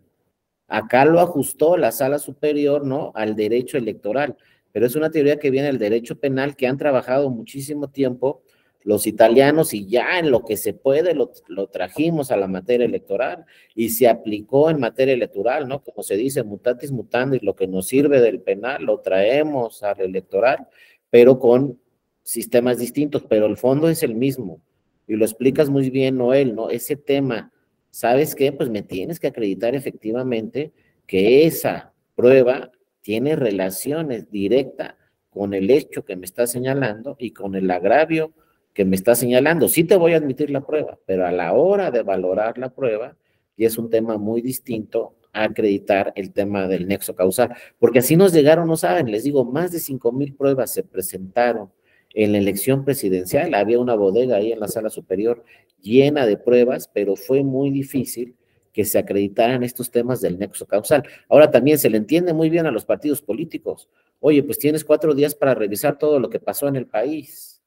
Acá lo ajustó la Sala Superior, ¿no?, al derecho electoral, pero es una teoría que viene del derecho penal, que han trabajado muchísimo tiempo los italianos, y ya en lo que se puede lo trajimos a la materia electoral, y se aplicó en materia electoral, ¿no? Como se dice, mutatis mutandis, lo que nos sirve del penal lo traemos al electoral, pero con sistemas distintos, pero el fondo es el mismo, y lo explicas muy bien, Noel, ¿no? Ese tema, ¿sabes qué? Pues me tienes que acreditar efectivamente que esa prueba tiene relaciones directas con el hecho que me está señalando y con el agravio que me está señalando. Sí te voy a admitir la prueba, pero a la hora de valorar la prueba, y es un tema muy distinto a acreditar el tema del nexo causal, porque así nos llegaron, no saben, les digo, más de 5,000 pruebas se presentaron en la elección presidencial. Había una bodega ahí en la Sala Superior llena de pruebas, pero fue muy difícil que se acreditaran estos temas del nexo causal. Ahora también se le entiende muy bien a los partidos políticos. Oye, pues tienes 4 días para revisar todo lo que pasó en el país,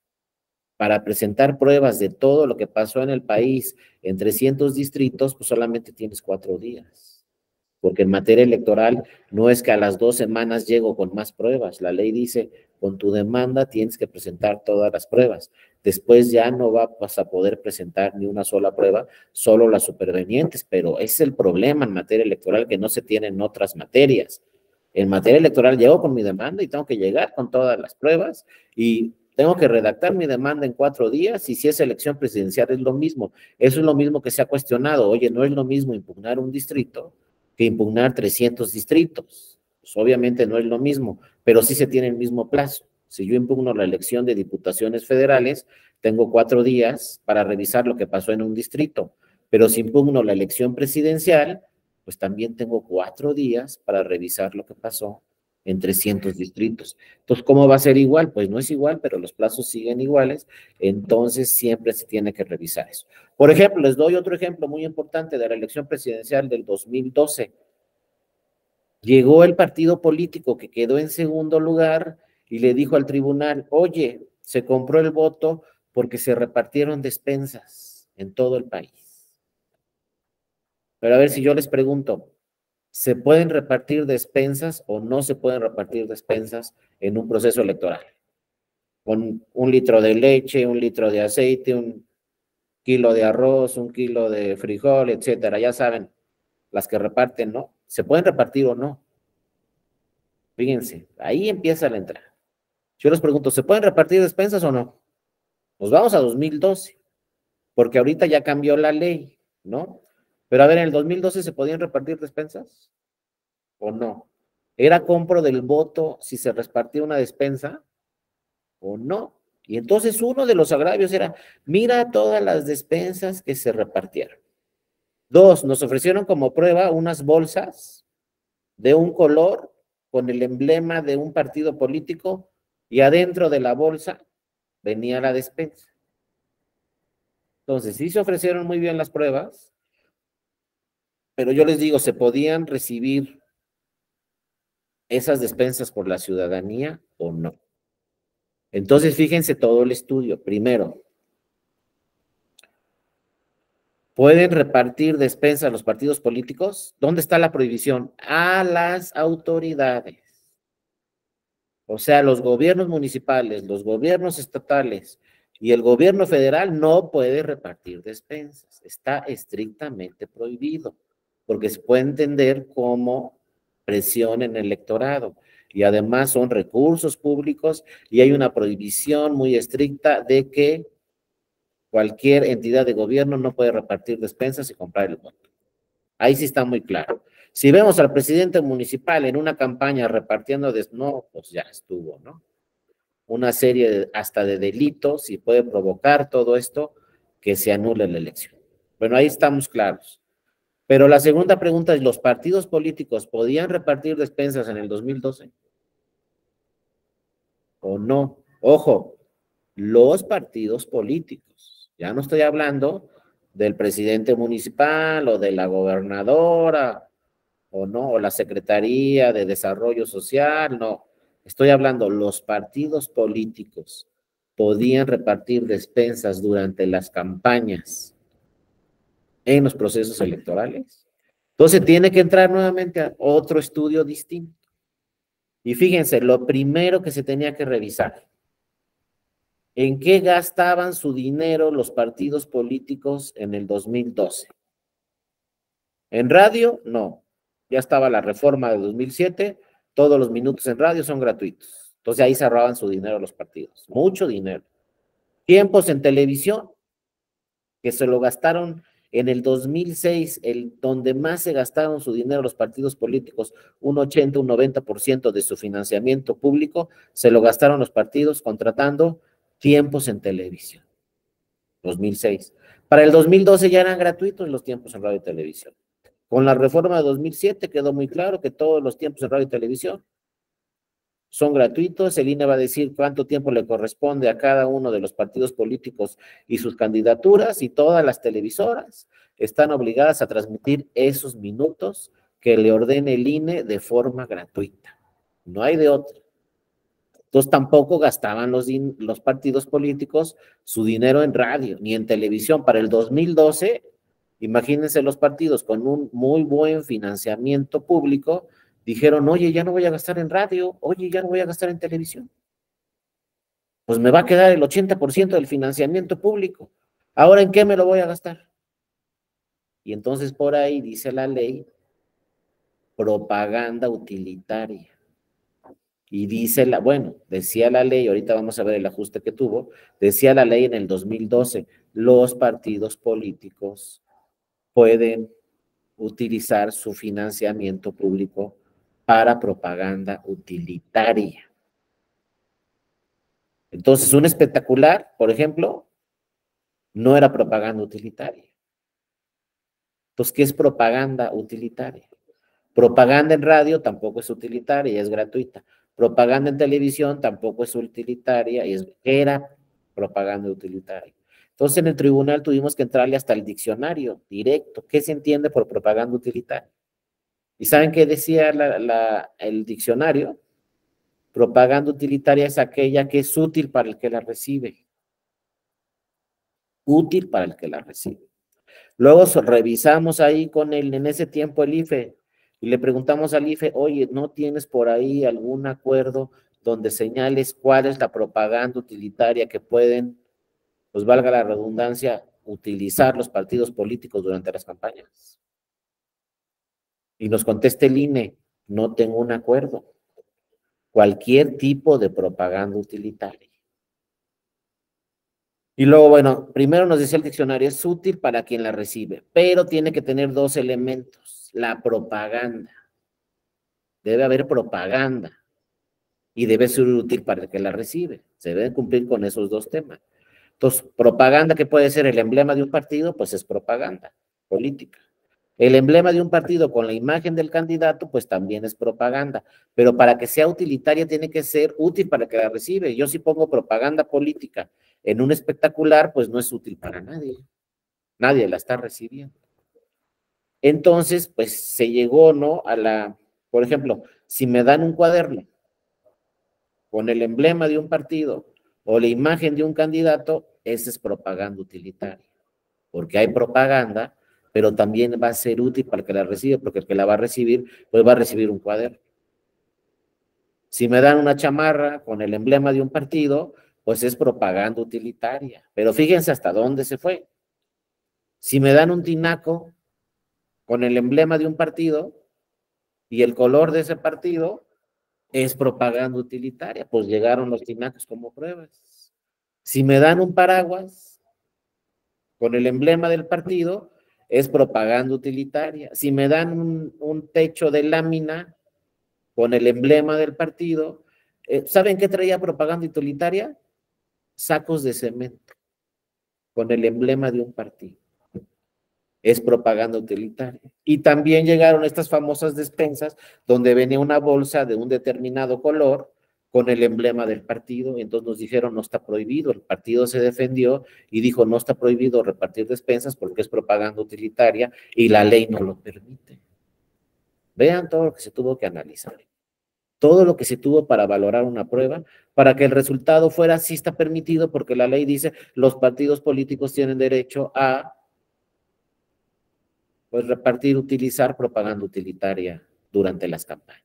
para presentar pruebas de todo lo que pasó en el país en 300 distritos, pues solamente tienes 4 días. Porque en materia electoral no es que a las 2 semanas llego con más pruebas. La ley dice, con tu demanda tienes que presentar todas las pruebas. Después ya no vas a poder presentar ni una sola prueba, solo las supervenientes, pero ese es el problema en materia electoral, que no se tiene en otras materias. En materia electoral llego con mi demanda y tengo que llegar con todas las pruebas, y tengo que redactar mi demanda en 4 días, y si es elección presidencial es lo mismo. Eso es lo mismo que se ha cuestionado. Oye, no es lo mismo impugnar un distrito que impugnar 300 distritos. Pues obviamente no es lo mismo, pero sí se tiene el mismo plazo. Si yo impugno la elección de diputaciones federales, tengo 4 días para revisar lo que pasó en un distrito, pero si impugno la elección presidencial, pues también tengo 4 días para revisar lo que pasó en 300 distritos. Entonces, ¿cómo va a ser igual? Pues no es igual, pero los plazos siguen iguales, entonces siempre se tiene que revisar eso. Por ejemplo, les doy otro ejemplo muy importante de la elección presidencial del 2012. Llegó el partido político que quedó en segundo lugar y le dijo al tribunal, oye, se compró el voto porque se repartieron despensas en todo el país. Pero a ver, si yo les pregunto, ¿se pueden repartir despensas o no se pueden repartir despensas en un proceso electoral? Con 1 litro de leche, 1 litro de aceite, 1 kilo de arroz, 1 kilo de frijol, etcétera. Ya saben, las que reparten, ¿no? ¿Se pueden repartir o no? Fíjense, ahí empieza la entrada. Yo les pregunto, ¿se pueden repartir despensas o no? Nos vamos a 2012, porque ahorita ya cambió la ley, ¿no? Pero a ver, ¿en el 2012 se podían repartir despensas o no? ¿Era compro del voto si se repartía una despensa o no? Y entonces uno de los agravios era, mira todas las despensas que se repartieron. 2, nos ofrecieron como prueba unas bolsas de un color con el emblema de un partido político, y adentro de la bolsa venía la despensa. Entonces, sí se ofrecieron muy bien las pruebas, pero yo les digo, ¿se podían recibir esas despensas por la ciudadanía o no? Entonces, fíjense todo el estudio. Primero, ¿pueden repartir despensas los partidos políticos? ¿Dónde está la prohibición? A las autoridades. O sea, los gobiernos municipales, los gobiernos estatales y el gobierno federal no puede repartir despensas. Está estrictamente prohibido, porque se puede entender como presión en el electorado. Y además son recursos públicos y hay una prohibición muy estricta de que cualquier entidad de gobierno no puede repartir despensas y comprar el voto. Ahí sí está muy claro. Si vemos al presidente municipal en una campaña repartiendo, no, pues ya estuvo, ¿no? Una serie hasta de delitos y puede provocar todo esto que se anule la elección. Bueno, ahí estamos claros. Pero la segunda pregunta es, ¿los partidos políticos podían repartir despensas en el 2012? ¿O no? Ojo, los partidos políticos. Ya no estoy hablando del presidente municipal o de la gobernadora o no, o la Secretaría de Desarrollo Social, no. Estoy hablando, los partidos políticos podían repartir despensas durante las campañas en los procesos electorales. Entonces tiene que entrar nuevamente a otro estudio distinto. Y fíjense, lo primero que se tenía que revisar, ¿en qué gastaban su dinero los partidos políticos en el 2012? ¿En radio? No. Ya estaba la reforma de 2007, todos los minutos en radio son gratuitos. Entonces ahí se ahorraban su dinero los partidos, mucho dinero. Tiempos en televisión, que se lo gastaron en el 2006, donde más se gastaron su dinero los partidos políticos, un 80, un 90% de su financiamiento público, se lo gastaron los partidos contratando tiempos en televisión. 2006. Para el 2012 ya eran gratuitos los tiempos en radio y televisión. Con la reforma de 2007 quedó muy claro que todos los tiempos en radio y televisión son gratuitos. El INE va a decir cuánto tiempo le corresponde a cada uno de los partidos políticos y sus candidaturas, y todas las televisoras están obligadas a transmitir esos minutos que le ordene el INE de forma gratuita. No hay de otra. Entonces tampoco gastaban los partidos políticos su dinero en radio ni en televisión. Para el 2012, imagínense los partidos con un muy buen financiamiento público, dijeron, oye, ya no voy a gastar en radio, oye, ya no voy a gastar en televisión. Pues me va a quedar el 80% del financiamiento público. ¿Ahora en qué me lo voy a gastar? Y entonces por ahí dice la ley, propaganda utilitaria. Y dice decía la ley, ahorita vamos a ver el ajuste que tuvo, decía la ley en el 2012, los partidos políticos pueden utilizar su financiamiento público para propaganda utilitaria. Entonces, un espectacular, por ejemplo, no era propaganda utilitaria. Entonces, ¿qué es propaganda utilitaria? Propaganda en radio tampoco es utilitaria y es gratuita. Propaganda en televisión tampoco es utilitaria y era propaganda utilitaria. Entonces, en el tribunal tuvimos que entrarle hasta el diccionario directo. ¿Qué se entiende por propaganda utilitaria? ¿Y saben qué decía el diccionario? Propaganda utilitaria es aquella que es útil para el que la recibe. Útil para el que la recibe. Luego revisamos ahí en ese tiempo el IFE, y le preguntamos al IFE, oye, ¿no tienes por ahí algún acuerdo donde señales cuál es la propaganda utilitaria que pueden, pues valga la redundancia, utilizar los partidos políticos durante las campañas? Y nos contesta el INE, no tengo un acuerdo. Cualquier tipo de propaganda utilitaria. Y luego, bueno, primero nos decía el diccionario, es útil para quien la recibe, pero tiene que tener dos elementos. La propaganda. Debe haber propaganda y debe ser útil para el que la recibe. Se deben cumplir con esos dos temas. Entonces, propaganda, que puede ser el emblema de un partido, pues es propaganda política. El emblema de un partido con la imagen del candidato, pues también es propaganda, pero para que sea utilitaria tiene que ser útil para el que la recibe. Yo si pongo propaganda política en un espectacular, pues no es útil para nadie. Nadie la está recibiendo. Entonces, pues se llegó, ¿no? Por ejemplo, si me dan un cuaderno con el emblema de un partido o la imagen de un candidato, esa es propaganda utilitaria, porque hay propaganda, pero también va a ser útil para el que la recibe, porque el que la va a recibir, pues va a recibir un cuaderno. Si me dan una chamarra con el emblema de un partido, pues es propaganda utilitaria, pero fíjense hasta dónde se fue. Si me dan un tinaco con el emblema de un partido y el color de ese partido, es propaganda utilitaria, pues llegaron los tinacos como pruebas. Si me dan un paraguas con el emblema del partido, es propaganda utilitaria. Si me dan un techo de lámina con el emblema del partido, ¿saben qué traía propaganda utilitaria? Sacos de cemento con el emblema de un partido. Es propaganda utilitaria. Y también llegaron estas famosas despensas donde venía una bolsa de un determinado color con el emblema del partido, y entonces nos dijeron no está prohibido, el partido se defendió y dijo no está prohibido repartir despensas porque es propaganda utilitaria y la ley no lo permite. Vean todo lo que se tuvo que analizar, todo lo que se tuvo para valorar una prueba, para que el resultado fuera sí está permitido porque la ley dice los partidos políticos tienen derecho a pues repartir, utilizar propaganda utilitaria durante las campañas.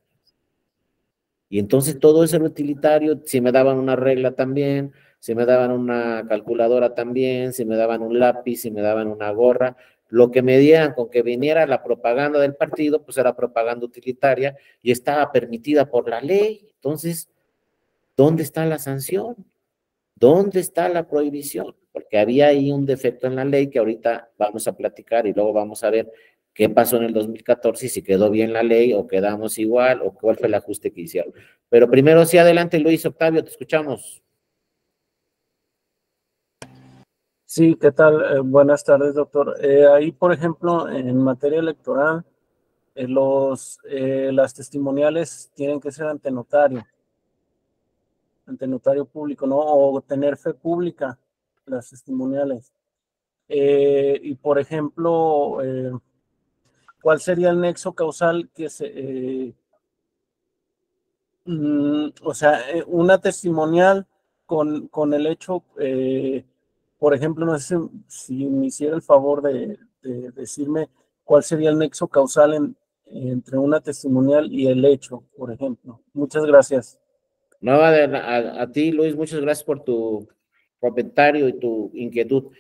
Y entonces todo eso era utilitario, si me daban una regla también, si me daban una calculadora también, si me daban un lápiz, si me daban una gorra, lo que me dieran con que viniera la propaganda del partido, pues era propaganda utilitaria y estaba permitida por la ley. Entonces, ¿dónde está la sanción? ¿Dónde está la prohibición? Porque había ahí un defecto en la ley que ahorita vamos a platicar y luego vamos a ver qué pasó en el 2014 y si quedó bien la ley o quedamos igual o cuál fue el ajuste que hicieron. Pero primero sí, adelante Luis Octavio, te escuchamos. Sí, ¿qué tal? Buenas tardes, doctor. Ahí, por ejemplo, en materia electoral, las testimoniales tienen que ser ante notario público, ¿no? O tener fe pública, las testimoniales. Y, por ejemplo, ¿cuál sería el nexo causal que o sea, una testimonial con el hecho, por ejemplo, no sé si me hiciera el favor de decirme cuál sería el nexo causal entre una testimonial y el hecho, por ejemplo? Muchas gracias. No, a ti Luis, muchas gracias por tu comentario y tu inquietud.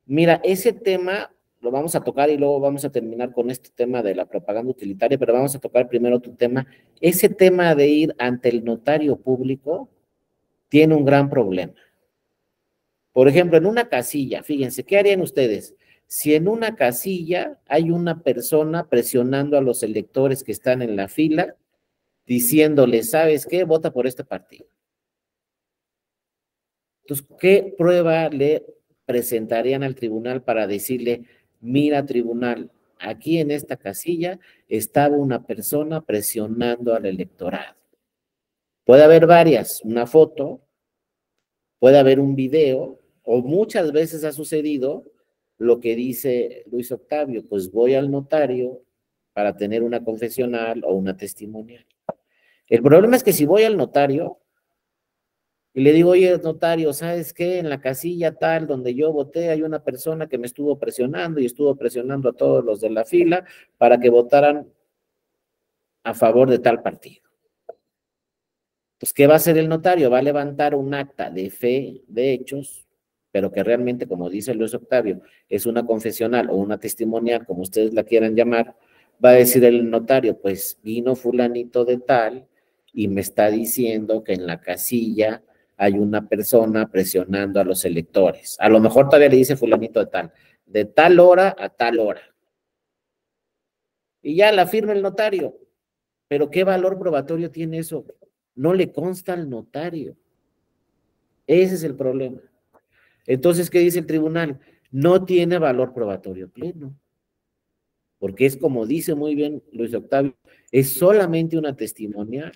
Mira, ese tema lo vamos a tocar y luego vamos a terminar con este tema de la propaganda utilitaria, pero vamos a tocar primero tu tema. Ese tema de ir ante el notario público tiene un gran problema. Por ejemplo, en una casilla, fíjense, ¿qué harían ustedes? Si en una casilla hay una persona presionando a los electores que están en la fila, diciéndoles, ¿sabes qué? Vota por este partido. Entonces, ¿qué prueba le presentarían al tribunal para decirle, mira, tribunal, aquí en esta casilla estaba una persona presionando al electorado? Puede haber varias, una foto, puede haber un video, o muchas veces ha sucedido lo que dice Luis Octavio, pues voy al notario para tener una confesional o una testimonial. El problema es que si voy al notario y le digo, oye, notario, ¿sabes qué? En la casilla tal donde yo voté hay una persona que me estuvo presionando y estuvo presionando a todos los de la fila para que votaran a favor de tal partido. Pues, ¿qué va a hacer el notario? Va a levantar un acta de fe de hechos, pero que realmente, como dice Luis Octavio, es una confesional o una testimonial, como ustedes la quieran llamar. Va a decir el notario, pues vino fulanito de tal y me está diciendo que en la casilla hay una persona presionando a los electores. A lo mejor todavía le dice fulanito de tal hora a tal hora. Y ya la firma el notario. Pero ¿qué valor probatorio tiene eso? No le consta al notario. Ese es el problema. Entonces, ¿qué dice el tribunal? No tiene valor probatorio pleno. porque es como dice muy bien Luis Octavio, es solamente una testimonial,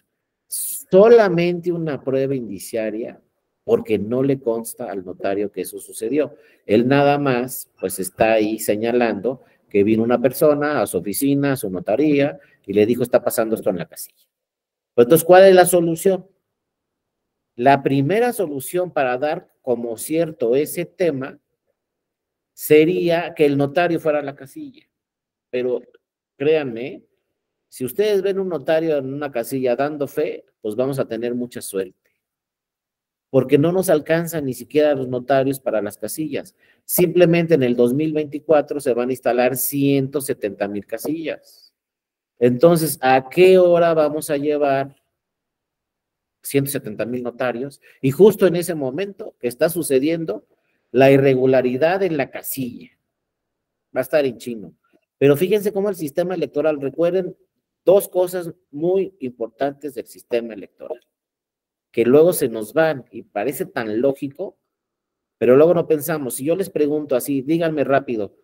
solamente una prueba indiciaria, porque no le consta al notario que eso sucedió. Él nada más, pues está ahí señalando que vino una persona a su oficina, a su notaría, y le dijo, está pasando esto en la casilla. Pues entonces, ¿cuál es la solución? La primera solución para dar como cierto ese tema sería que el notario fuera a la casilla. Pero créanme, si ustedes ven un notario en una casilla dando fe, pues vamos a tener mucha suerte. Porque no nos alcanzan ni siquiera los notarios para las casillas. Simplemente en el 2024 se van a instalar 170,000 casillas. Entonces, ¿a qué hora vamos a llevar 170,000 notarios? Y justo en ese momento que está sucediendo la irregularidad en la casilla. Va a estar en chino. Pero fíjense cómo el sistema electoral, recuerden dos cosas muy importantes del sistema electoral, que luego se nos van y parece tan lógico, pero luego no pensamos. Si yo les pregunto así, díganme rápido,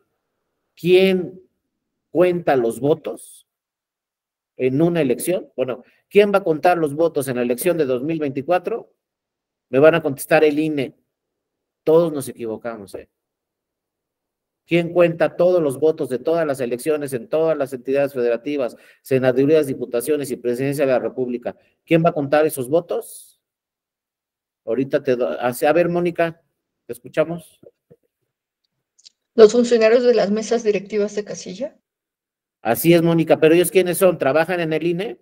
¿quién cuenta los votos en una elección? Bueno, ¿quién va a contar los votos en la elección de 2024? Me van a contestar el INE. Todos nos equivocamos, ¿eh? ¿Quién cuenta todos los votos de todas las elecciones en todas las entidades federativas, senadurías, diputaciones y presidencia de la República? ¿Quién va a contar esos votos? Ahorita te doy. A ver, Mónica, ¿te escuchamos? ¿Los funcionarios de las mesas directivas de casilla? Así es, Mónica, pero ¿ellos quiénes son? ¿Trabajan en el INE?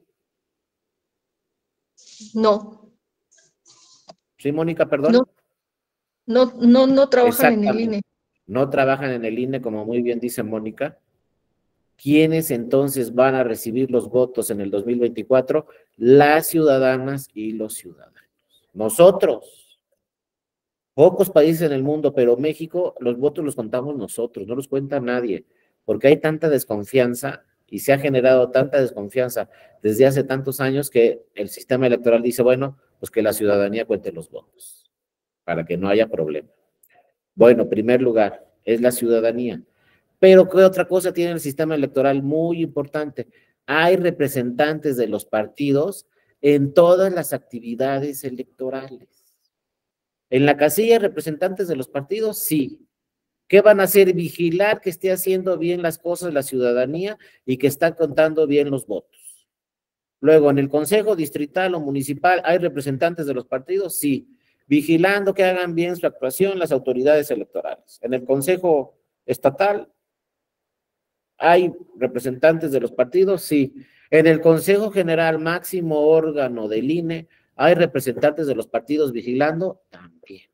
No. Sí, Mónica, perdón. No trabajan en el INE. No trabajan en el INE, como muy bien dice Mónica. ¿Quiénes entonces van a recibir los votos en el 2024? Las ciudadanas y los ciudadanos. Nosotros. Pocos países en el mundo, pero México, los votos los contamos nosotros, no los cuenta nadie, porque hay tanta desconfianza y se ha generado tanta desconfianza desde hace tantos años que el sistema electoral dice, bueno, pues que la ciudadanía cuente los votos, para que no haya problema. Bueno, primer lugar, es la ciudadanía. Pero ¿qué otra cosa tiene el sistema electoral muy importante? Hay representantes de los partidos en todas las actividades electorales. ¿En la casilla representantes de los partidos? Sí. ¿Qué van a hacer? Vigilar que esté haciendo bien las cosas la ciudadanía y que está contando bien los votos. Luego, ¿en el consejo distrital o municipal hay representantes de los partidos? Sí. Vigilando que hagan bien su actuación las autoridades electorales. En el consejo estatal, ¿hay representantes de los partidos? Sí. En el Consejo General, máximo órgano del INE, ¿hay representantes de los partidos vigilando? También.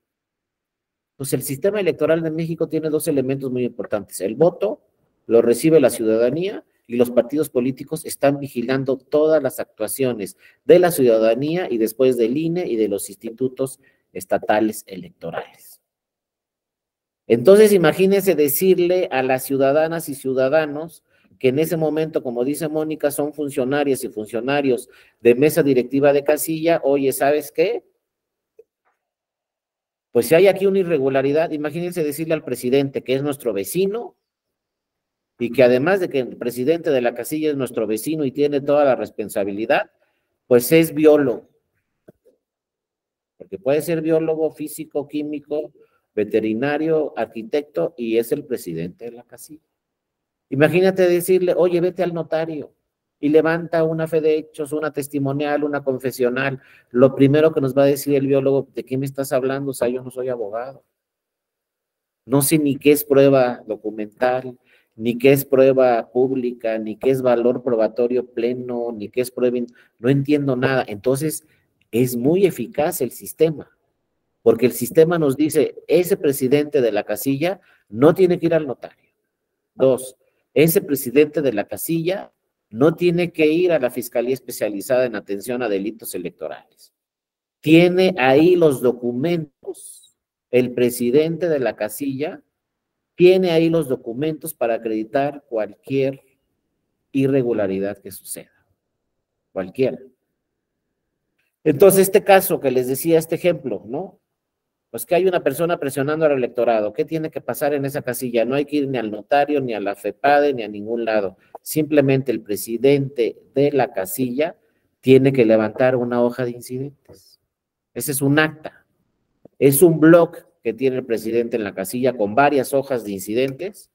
Pues el sistema electoral de México tiene dos elementos muy importantes. El voto lo recibe la ciudadanía y los partidos políticos están vigilando todas las actuaciones de la ciudadanía y después del INE y de los institutos estatales electorales. Entonces, imagínense decirle a las ciudadanas y ciudadanos que en ese momento, como dice Mónica, son funcionarias y funcionarios de mesa directiva de casilla, oye, ¿sabes qué? Pues si hay aquí una irregularidad, imagínense decirle al presidente que es nuestro vecino y que además de que el presidente de la casilla es nuestro vecino y tiene toda la responsabilidad, pues es biólogo. Porque puede ser biólogo, físico, químico, veterinario, arquitecto y es el presidente de la casilla. Imagínate decirle, oye, vete al notario y levanta una fe de hechos, una testimonial, una confesional. Lo primero que nos va a decir el biólogo, ¿de qué me estás hablando? O sea, yo no soy abogado. No sé ni qué es prueba documental, ni qué es prueba pública, ni qué es valor probatorio pleno, ni qué es prueba... No entiendo nada. Entonces, es muy eficaz el sistema, porque el sistema nos dice, ese presidente de la casilla no tiene que ir al notario. 2, ese presidente de la casilla no tiene que ir a la Fiscalía Especializada en Atención a Delitos Electorales. Tiene ahí los documentos. El presidente de la casilla tiene ahí los documentos para acreditar cualquier irregularidad que suceda. Cualquiera. Entonces, este caso que les decía, este ejemplo, ¿no? Pues que hay una persona presionando al electorado. ¿Qué tiene que pasar en esa casilla? No hay que ir ni al notario, ni a la FEPADE, ni a ningún lado. Simplemente el presidente de la casilla tiene que levantar una hoja de incidentes. Ese es un acta. Es un bloc que tiene el presidente en la casilla con varias hojas de incidentes.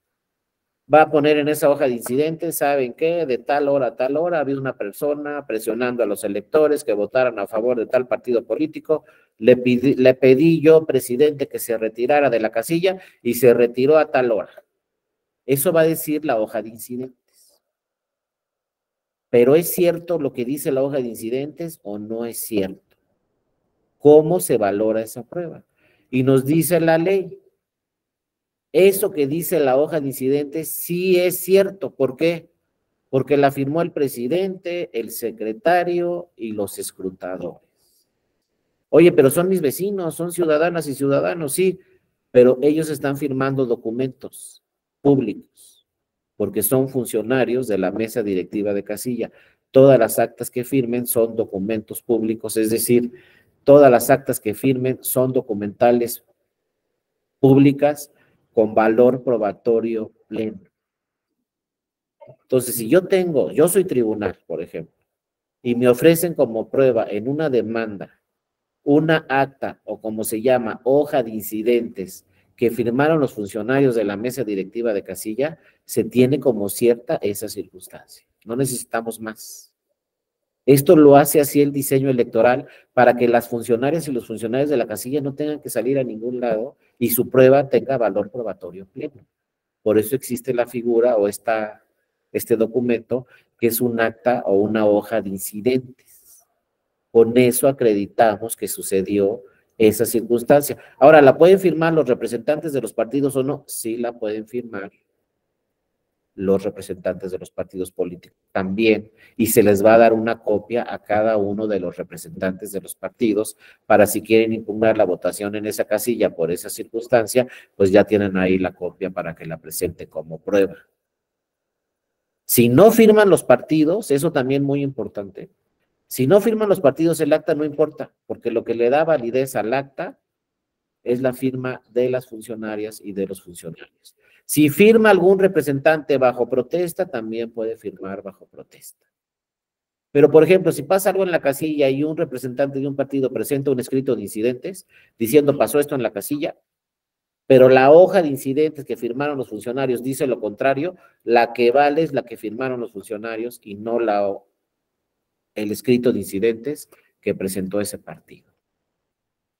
Va a poner en esa hoja de incidentes, ¿saben qué? De tal hora a tal hora había una persona presionando a los electores que votaran a favor de tal partido político. Le pedí yo, presidente, que se retirara de la casilla y se retiró a tal hora. Eso va a decir la hoja de incidentes. Pero ¿es cierto lo que dice la hoja de incidentes o no es cierto? ¿Cómo se valora esa prueba? Y nos dice la ley. Eso que dice la hoja de incidentes sí es cierto. ¿Por qué? Porque la firmó el presidente, el secretario y los escrutadores. Oye, pero son mis vecinos, son ciudadanas y ciudadanos, sí, pero ellos están firmando documentos públicos, porque son funcionarios de la mesa directiva de casilla. Todas las actas que firmen son documentos públicos, es decir, todas las actas que firmen son documentales públicas con valor probatorio pleno. Entonces, si yo soy tribunal, por ejemplo, y me ofrecen como prueba en una demanda una acta o como se llama, hoja de incidentes que firmaron los funcionarios de la mesa directiva de casilla, se tiene como cierta esa circunstancia. No necesitamos más. Esto lo hace así el diseño electoral para que las funcionarias y los funcionarios de la casilla no tengan que salir a ningún lado y su prueba tenga valor probatorio pleno. Por eso existe la figura o este documento que es un acta o una hoja de incidentes. Con eso acreditamos que sucedió esa circunstancia. Ahora, ¿la pueden firmar los representantes de los partidos o no? Sí la pueden firmar los representantes de los partidos políticos también, y se les va a dar una copia a cada uno de los representantes de los partidos para si quieren impugnar la votación en esa casilla por esa circunstancia, pues ya tienen ahí la copia para que la presente como prueba. Si no firman los partidos, eso también muy importante, si no firman los partidos el acta no importa, porque lo que le da validez al acta es la firma de las funcionarias y de los funcionarios. Si firma algún representante bajo protesta, también puede firmar bajo protesta. Pero, por ejemplo, si pasa algo en la casilla y un representante de un partido presenta un escrito de incidentes diciendo pasó esto en la casilla, pero la hoja de incidentes que firmaron los funcionarios dice lo contrario, la que vale es la que firmaron los funcionarios y no el escrito de incidentes que presentó ese partido.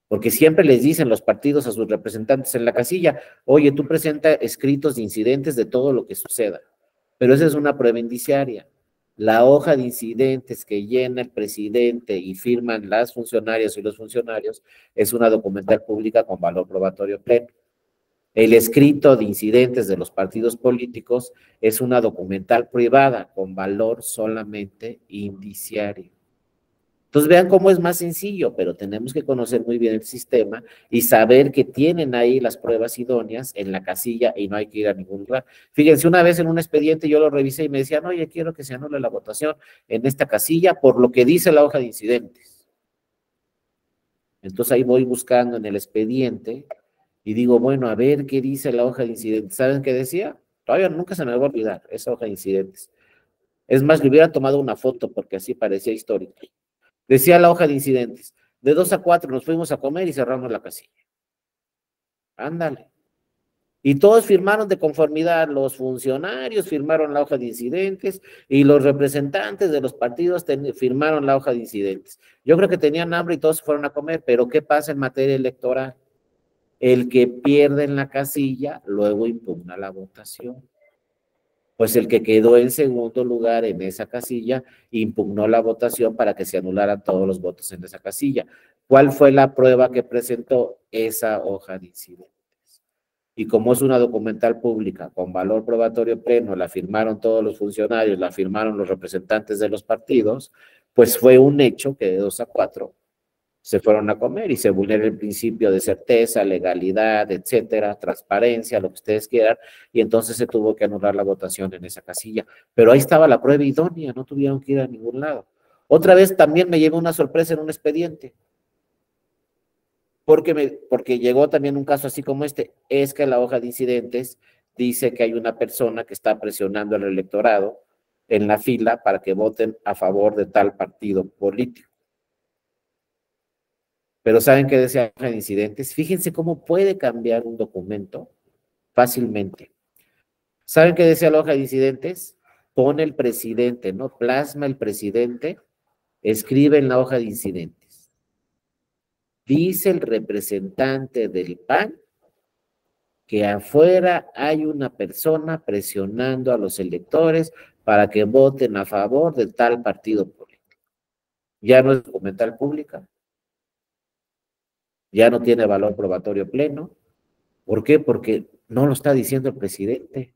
Porque siempre les dicen los partidos a sus representantes en la casilla, oye, tú presenta escritos de incidentes de todo lo que suceda, pero esa es una prueba indiciaria. La hoja de incidentes que llena el presidente y firman las funcionarias y los funcionarios es una documental pública con valor probatorio pleno. El escrito de incidentes de los partidos políticos es una documental privada con valor solamente indiciario. Entonces vean cómo es más sencillo, pero tenemos que conocer muy bien el sistema y saber que tienen ahí las pruebas idóneas en la casilla y no hay que ir a ningún lugar. Fíjense, una vez en un expediente yo lo revisé y me decían, oye, quiero que se anule la votación en esta casilla por lo que dice la hoja de incidentes. Entonces ahí voy buscando en el expediente y digo, bueno, a ver qué dice la hoja de incidentes. ¿Saben qué decía? Todavía nunca se me va a olvidar esa hoja de incidentes. Es más, le hubiera tomado una foto porque así parecía histórica. Decía la hoja de incidentes, de 2 a 4 nos fuimos a comer y cerramos la casilla. Ándale. Y todos firmaron de conformidad, los funcionarios firmaron la hoja de incidentes y los representantes de los partidos firmaron la hoja de incidentes. Yo creo que tenían hambre y todos se fueron a comer, pero ¿qué pasa en materia electoral? El que pierde en la casilla luego impugna la votación. Pues el que quedó en segundo lugar en esa casilla impugnó la votación para que se anularan todos los votos en esa casilla. ¿Cuál fue la prueba que presentó esa hoja de incidentes? Y como es una documental pública con valor probatorio pleno, la firmaron todos los funcionarios, la firmaron los representantes de los partidos, pues fue un hecho que de 2 a 4 se fueron a comer y se vulnera el principio de certeza, legalidad, etcétera, transparencia, lo que ustedes quieran, y entonces se tuvo que anular la votación en esa casilla. Pero ahí estaba la prueba idónea, no tuvieron que ir a ningún lado. Otra vez también me llegó una sorpresa en un expediente. porque llegó también un caso así como este, es que la hoja de incidentes dice que hay una persona que está presionando al electorado en la fila para que voten a favor de tal partido político. Pero ¿saben qué decía la hoja de incidentes? Fíjense cómo puede cambiar un documento fácilmente. ¿Saben qué decía la hoja de incidentes? Pone el presidente, ¿no? Plasma el presidente, escribe en la hoja de incidentes. Dice el representante del PAN que afuera hay una persona presionando a los electores para que voten a favor de tal partido político. Ya no es documental pública, ya no tiene valor probatorio pleno. ¿Por qué? Porque no lo está diciendo el presidente.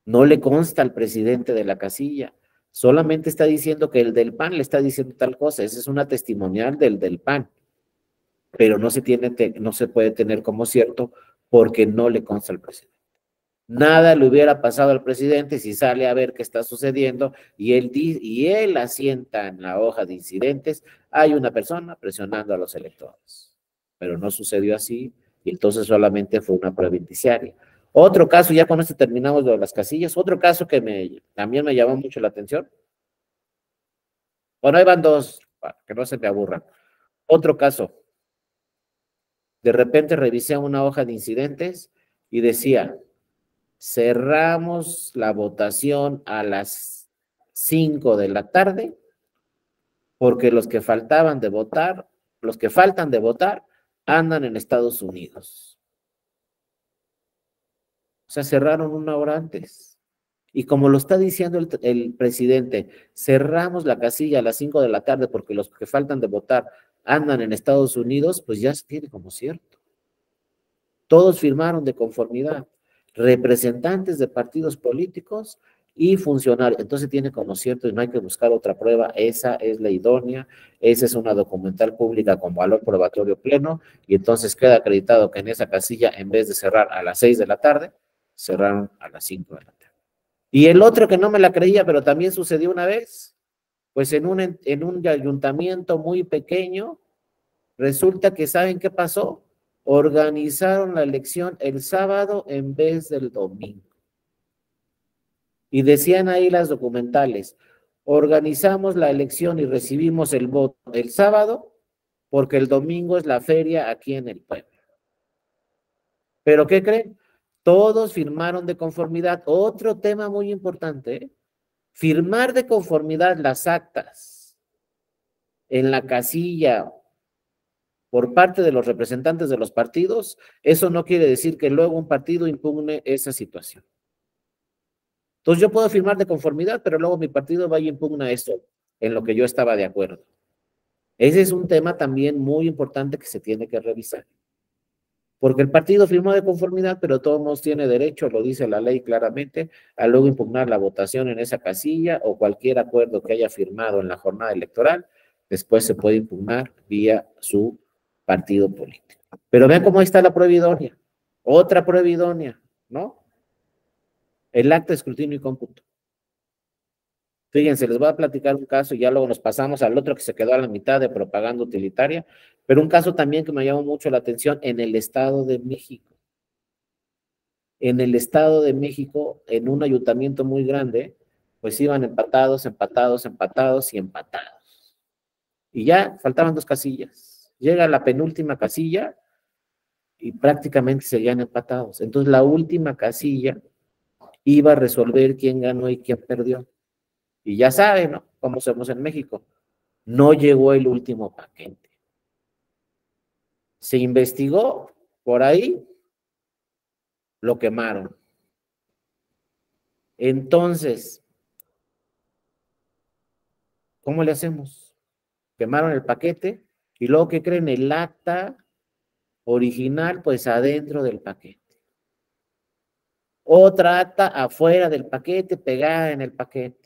No le consta al presidente de la casilla. Solamente está diciendo que el del PAN le está diciendo tal cosa. Esa es una testimonial del PAN. Pero no se puede tener como cierto porque no le consta al presidente. Nada le hubiera pasado al presidente si sale a ver qué está sucediendo y él asienta en la hoja de incidentes, hay una persona presionando a los electores. Pero no sucedió así y entonces solamente fue una prueba indiciaria. Otro caso, ya con esto terminamos de las casillas, otro caso que también me llamó mucho la atención. Bueno, ahí van dos, para que no se me aburran. Otro caso. De repente revisé una hoja de incidentes y decía, cerramos la votación a las 5 de la tarde porque los que faltan de votar, andan en Estados Unidos. O sea, cerraron una hora antes. Y como lo está diciendo el presidente, cerramos la casilla a las 5 de la tarde porque los que faltan de votar andan en Estados Unidos, pues ya se tiene como cierto. Todos firmaron de conformidad, representantes de partidos políticos y funcionarios. Entonces tiene como cierto y no hay que buscar otra prueba. Esa es la idónea, esa es una documental pública con valor probatorio pleno y entonces queda acreditado que en esa casilla, en vez de cerrar a las 6 de la tarde, cerraron a las 5 de la tarde. Y el otro que no me la creía, pero también sucedió una vez, pues en un ayuntamiento muy pequeño, resulta que ¿saben qué pasó? Organizaron la elección el sábado en vez del domingo. Y decían ahí las documentales, organizamos la elección y recibimos el voto el sábado porque el domingo es la feria aquí en el pueblo. ¿Pero qué creen? Todos firmaron de conformidad. Otro tema muy importante, ¿eh? Firmar de conformidad las actas en la casilla por parte de los representantes de los partidos, eso no quiere decir que luego un partido impugne esa situación. Entonces yo puedo firmar de conformidad, pero luego mi partido vaya y impugna eso en lo que yo estaba de acuerdo. Ese es un tema también muy importante que se tiene que revisar. Porque el partido firmó de conformidad, pero todos modos tiene derecho, lo dice la ley claramente, a luego impugnar la votación en esa casilla o cualquier acuerdo que haya firmado en la jornada electoral, después se puede impugnar vía su partido político. Pero vean cómo está la prueba idónea. Otra prueba idónea, ¿no? El acta de escrutinio y cómputo. Fíjense, les voy a platicar un caso y ya luego nos pasamos al otro que se quedó a la mitad de propaganda utilitaria, pero un caso también que me llamó mucho la atención en el Estado de México. En el Estado de México, en un ayuntamiento muy grande, pues iban empatados y empatados. Y ya faltaban 2 casillas. Llega la penúltima casilla y prácticamente seguían empatados. Entonces la última casilla iba a resolver quién ganó y quién perdió. Y ya saben, ¿no? Cómo somos en México. No llegó el último paquete. Se investigó por ahí, lo quemaron. Entonces, ¿cómo le hacemos? Quemaron el paquete y luego, ¿qué creen? El acta original, pues adentro del paquete. Otra acta afuera del paquete, pegada en el paquete.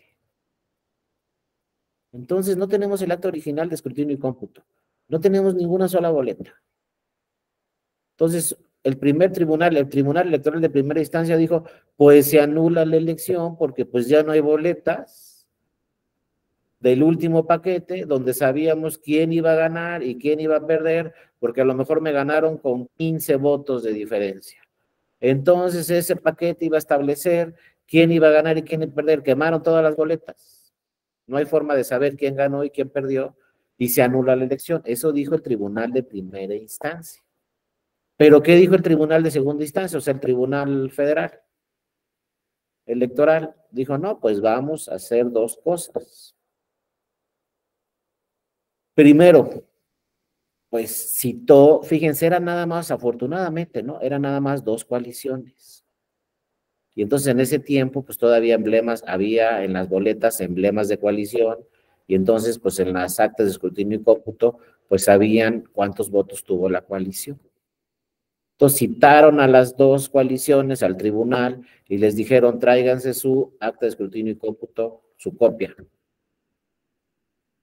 Entonces, no tenemos el acta original de escrutinio y cómputo. No tenemos ninguna sola boleta. Entonces, el Tribunal Electoral de primera instancia dijo, pues se anula la elección porque pues ya no hay boletas. del último paquete, donde sabíamos quién iba a ganar y quién iba a perder, porque a lo mejor me ganaron con 15 votos de diferencia. Entonces ese paquete iba a establecer quién iba a ganar y quién iba a perder. Quemaron todas las boletas. No hay forma de saber quién ganó y quién perdió, y se anula la elección. Eso dijo el tribunal de primera instancia. ¿Pero qué dijo el tribunal de segunda instancia? O sea, el tribunal federal electoral dijo, no, pues vamos a hacer dos cosas. Primero, pues citó, fíjense, era nada más, afortunadamente, ¿no? Eran nada más dos coaliciones. Y entonces en ese tiempo, pues todavía emblemas, había en las boletas emblemas de coalición, y entonces, pues en las actas de escrutinio y cómputo, pues sabían cuántos votos tuvo la coalición. Entonces citaron a las dos coaliciones al tribunal y les dijeron, tráiganse su acta de escrutinio y cómputo, su copia.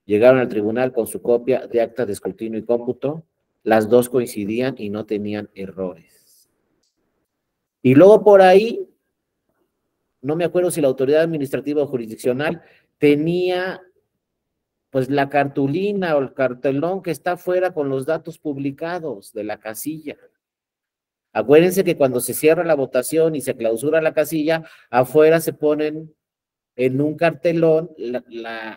Llegaron al tribunal con su copia de acta de escrutinio y cómputo, las dos coincidían y no tenían errores. Y luego por ahí, no me acuerdo si la autoridad administrativa o jurisdiccional tenía pues la cartulina o el cartelón que está fuera con los datos publicados de la casilla. Acuérdense que cuando se cierra la votación y se clausura la casilla, afuera se ponen en un cartelón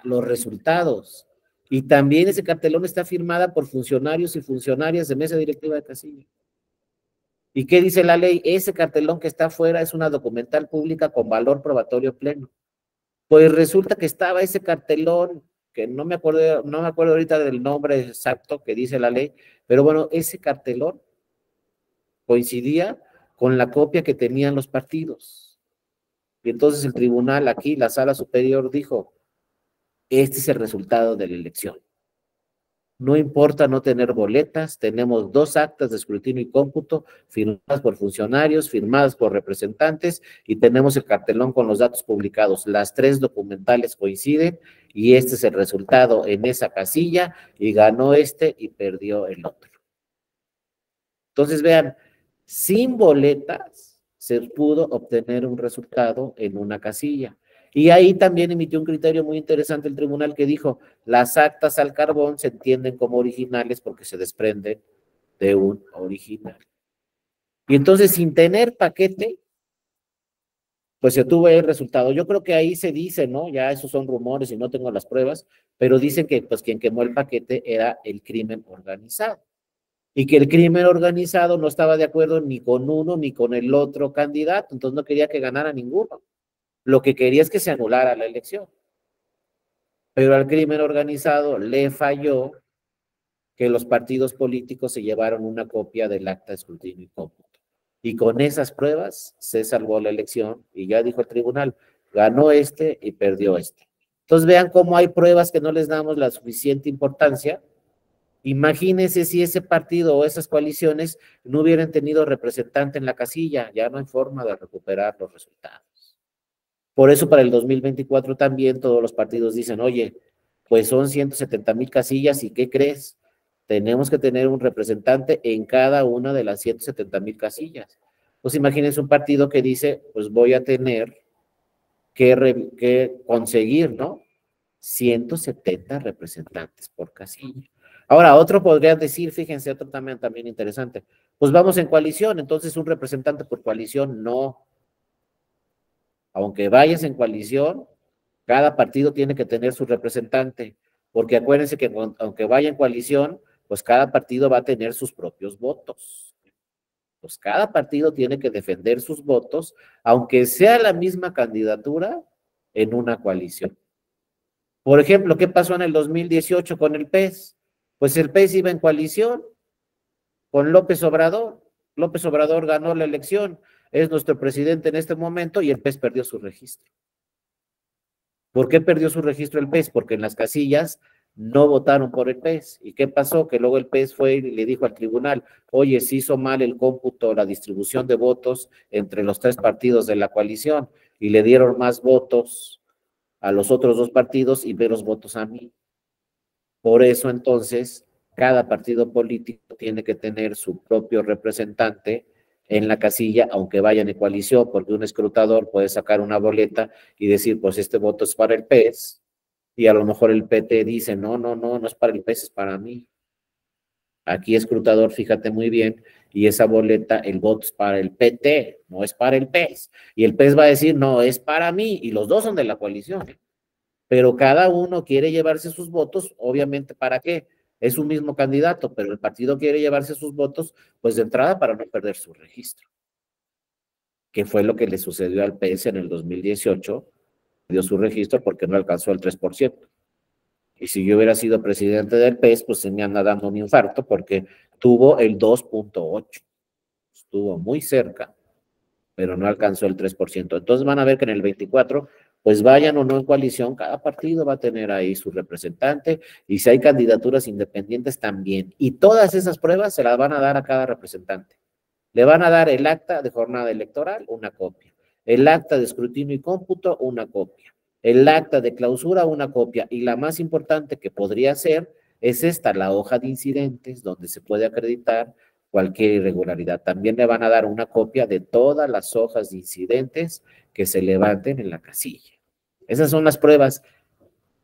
los resultados. Y también ese cartelón está firmada por funcionarios y funcionarias de mesa directiva de casilla. ¿Y qué dice la ley? Ese cartelón que está afuera es una documental pública con valor probatorio pleno. Pues resulta que estaba ese cartelón, que no me acuerdo ahorita del nombre exacto que dice la ley, pero bueno, ese cartelón coincidía con la copia que tenían los partidos. Y entonces el tribunal aquí, la sala superior, dijo, este es el resultado de la elección. No importa no tener boletas, tenemos dos actas de escrutinio y cómputo firmadas por funcionarios, firmadas por representantes, y tenemos el cartelón con los datos publicados. Las tres documentales coinciden y este es el resultado en esa casilla, y ganó este y perdió el otro. Entonces vean, sin boletas se pudo obtener un resultado en una casilla. Y ahí también emitió un criterio muy interesante el tribunal que dijo, las actas al carbón se entienden como originales porque se desprenden de un original. Y entonces, sin tener paquete, pues se tuvo el resultado. Yo creo que ahí se dice, ¿no? Ya esos son rumores y no tengo las pruebas, pero dicen que pues quien quemó el paquete era el crimen organizado. Y que el crimen organizado no estaba de acuerdo ni con uno ni con el otro candidato, entonces no quería que ganara ninguno. Lo que quería es que se anulara la elección. Pero al crimen organizado le falló que los partidos políticos se llevaron una copia del acta de escrutinio y cómputo. Y con esas pruebas se salvó la elección y ya dijo el tribunal, ganó este y perdió este. Entonces vean cómo hay pruebas que no les damos la suficiente importancia. Imagínense si ese partido o esas coaliciones no hubieran tenido representante en la casilla, ya no hay forma de recuperar los resultados. Por eso para el 2024 también todos los partidos dicen, oye, pues son 170,000 casillas y ¿qué crees? Tenemos que tener un representante en cada una de las 170,000 casillas. Pues imagínense un partido que dice, pues voy a tener que conseguir, ¿no? 170 representantes por casilla. Ahora, otro podría decir, fíjense, otro también interesante, pues vamos en coalición, entonces un representante por coalición, no. Aunque vayas en coalición, cada partido tiene que tener su representante, porque acuérdense que aunque vaya en coalición, pues cada partido va a tener sus propios votos. Pues cada partido tiene que defender sus votos, aunque sea la misma candidatura en una coalición. Por ejemplo, ¿qué pasó en el 2018 con el PES? Pues el PES iba en coalición con López Obrador. López Obrador ganó la elección, es nuestro presidente en este momento y el PES perdió su registro. ¿Por qué perdió su registro el PES? Porque en las casillas no votaron por el PES. ¿Y qué pasó? Que luego el PES fue y le dijo al tribunal, oye, se hizo mal el cómputo, la distribución de votos entre los tres partidos de la coalición y le dieron más votos a los otros dos partidos y menos votos a mí. Por eso entonces cada partido político tiene que tener su propio representante en la casilla, aunque vayan en coalición, porque un escrutador puede sacar una boleta y decir, pues este voto es para el PES Y a lo mejor el PT dice, no es para el PES, es para mí. Aquí escrutador, fíjate muy bien, y esa boleta, el voto es para el PT, no es para el PES. Y el PES va a decir, no, es para mí, y los dos son de la coalición. Pero cada uno quiere llevarse sus votos, obviamente, ¿para qué? Es un mismo candidato, pero el partido quiere llevarse sus votos, pues de entrada para no perder su registro, que fue lo que le sucedió al PS en el 2018, dio su registro porque no alcanzó el 3%. Y si yo hubiera sido presidente del PES, pues se me anda dando un infarto porque tuvo el 2.8%. Estuvo muy cerca, pero no alcanzó el 3%. Entonces van a ver que en el 24, pues vayan o no en coalición, cada partido va a tener ahí su representante, y si hay candidaturas independientes también. Y todas esas pruebas se las van a dar a cada representante. Le van a dar el acta de jornada electoral, una copia. El acta de escrutinio y cómputo, una copia. El acta de clausura, una copia. Y la más importante que podría ser es esta, la hoja de incidentes, donde se puede acreditar cualquier irregularidad. También le van a dar una copia de todas las hojas de incidentes que se levanten en la casilla. Esas son las pruebas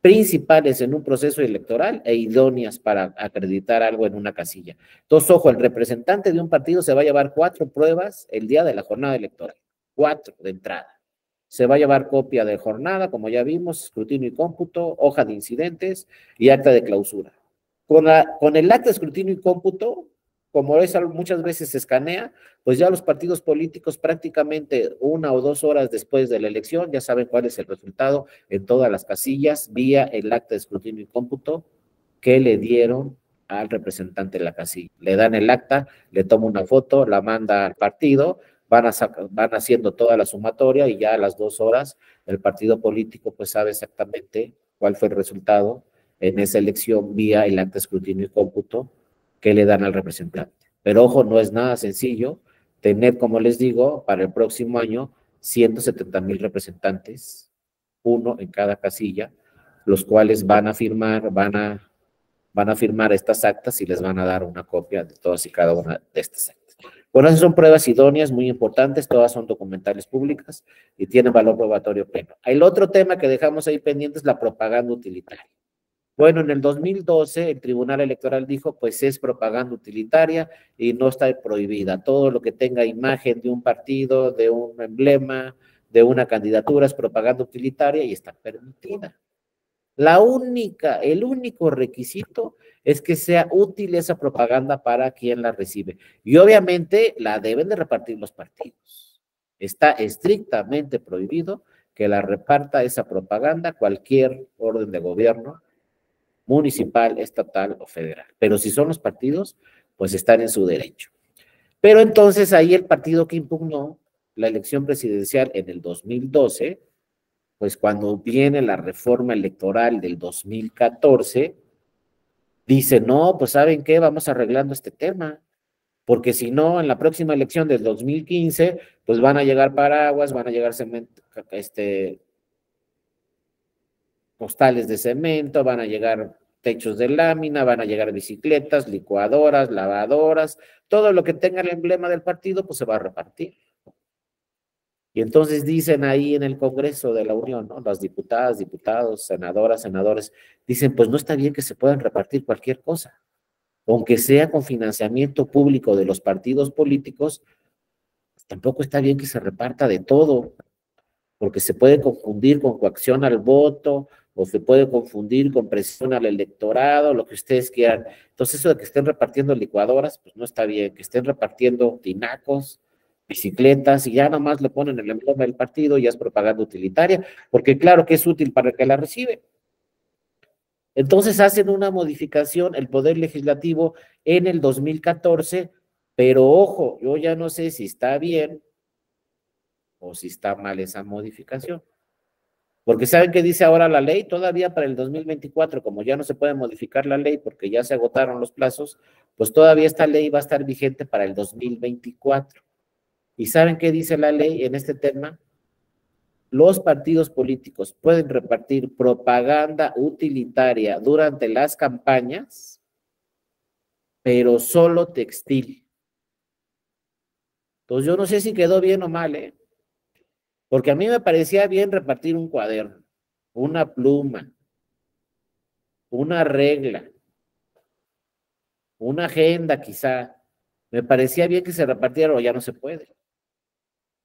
principales en un proceso electoral e idóneas para acreditar algo en una casilla. Entonces, ojo, el representante de un partido se va a llevar 4 pruebas el día de la jornada electoral, 4 de entrada. Se va a llevar copia de jornada, como ya vimos, escrutinio y cómputo, hoja de incidentes y acta de clausura. Con el acta de escrutinio y cómputo, como muchas veces se escanea, pues ya los partidos políticos prácticamente 1 o 2 horas después de la elección ya saben cuál es el resultado en todas las casillas vía el acta de escrutinio y cómputo que le dieron al representante de la casilla. Le dan el acta, le toma una foto, la manda al partido, van haciendo toda la sumatoria y ya a las 2 horas el partido político pues sabe exactamente cuál fue el resultado en esa elección vía el acta de escrutinio y cómputo que le dan al representante. Pero ojo, no es nada sencillo tener, como les digo, para el próximo año 170,000 representantes, uno en cada casilla, los cuales van a firmar estas actas y les van a dar una copia de todas y cada una de estas actas. Bueno, esas son pruebas idóneas muy importantes, todas son documentales públicas y tienen valor probatorio pleno. El otro tema que dejamos ahí pendiente es la propaganda utilitaria. Bueno, en el 2012 el Tribunal Electoral dijo, pues es propaganda utilitaria y no está prohibida. Todo lo que tenga imagen de un partido, de un emblema, de una candidatura es propaganda utilitaria y está permitida. El único requisito es que sea útil esa propaganda para quien la recibe. Y obviamente la deben de repartir los partidos. Está estrictamente prohibido que la reparta esa propaganda cualquier orden de gobierno, municipal, estatal o federal. Pero si son los partidos, pues están en su derecho. Pero entonces ahí el partido que impugnó la elección presidencial en el 2012, pues cuando viene la reforma electoral del 2014, dice, no, pues ¿saben qué? Vamos arreglando este tema, porque si no, en la próxima elección del 2015, pues van a llegar paraguas, van a llegar postales de cemento, van a llegar techos de lámina, van a llegar bicicletas, licuadoras, lavadoras, todo lo que tenga el emblema del partido, pues se va a repartir. Y entonces dicen ahí en el Congreso de la Unión, ¿no? Las diputadas, diputados, senadoras, senadores, dicen, pues no está bien que se puedan repartir cualquier cosa, aunque sea con financiamiento público de los partidos políticos, pues tampoco está bien que se reparta de todo, porque se puede confundir con coacción al voto, o se puede confundir con presión al electorado, lo que ustedes quieran. Entonces eso de que estén repartiendo licuadoras, pues no está bien, que estén repartiendo tinacos, bicicletas, y ya nomás le ponen el emblema del partido y ya es propaganda utilitaria, porque claro que es útil para el que la recibe. Entonces hacen una modificación el Poder Legislativo en el 2014, pero ojo, yo ya no sé si está bien o si está mal esa modificación. Porque ¿saben qué dice ahora la ley? Todavía para el 2024, como ya no se puede modificar la ley porque ya se agotaron los plazos, pues todavía esta ley va a estar vigente para el 2024. ¿Y saben qué dice la ley en este tema? Los partidos políticos pueden repartir propaganda utilitaria durante las campañas, pero solo textil. Entonces yo no sé si quedó bien o mal, ¿eh? Porque a mí me parecía bien repartir un cuaderno, una pluma, una regla, una agenda quizá. Me parecía bien que se repartiera, o ya no se puede.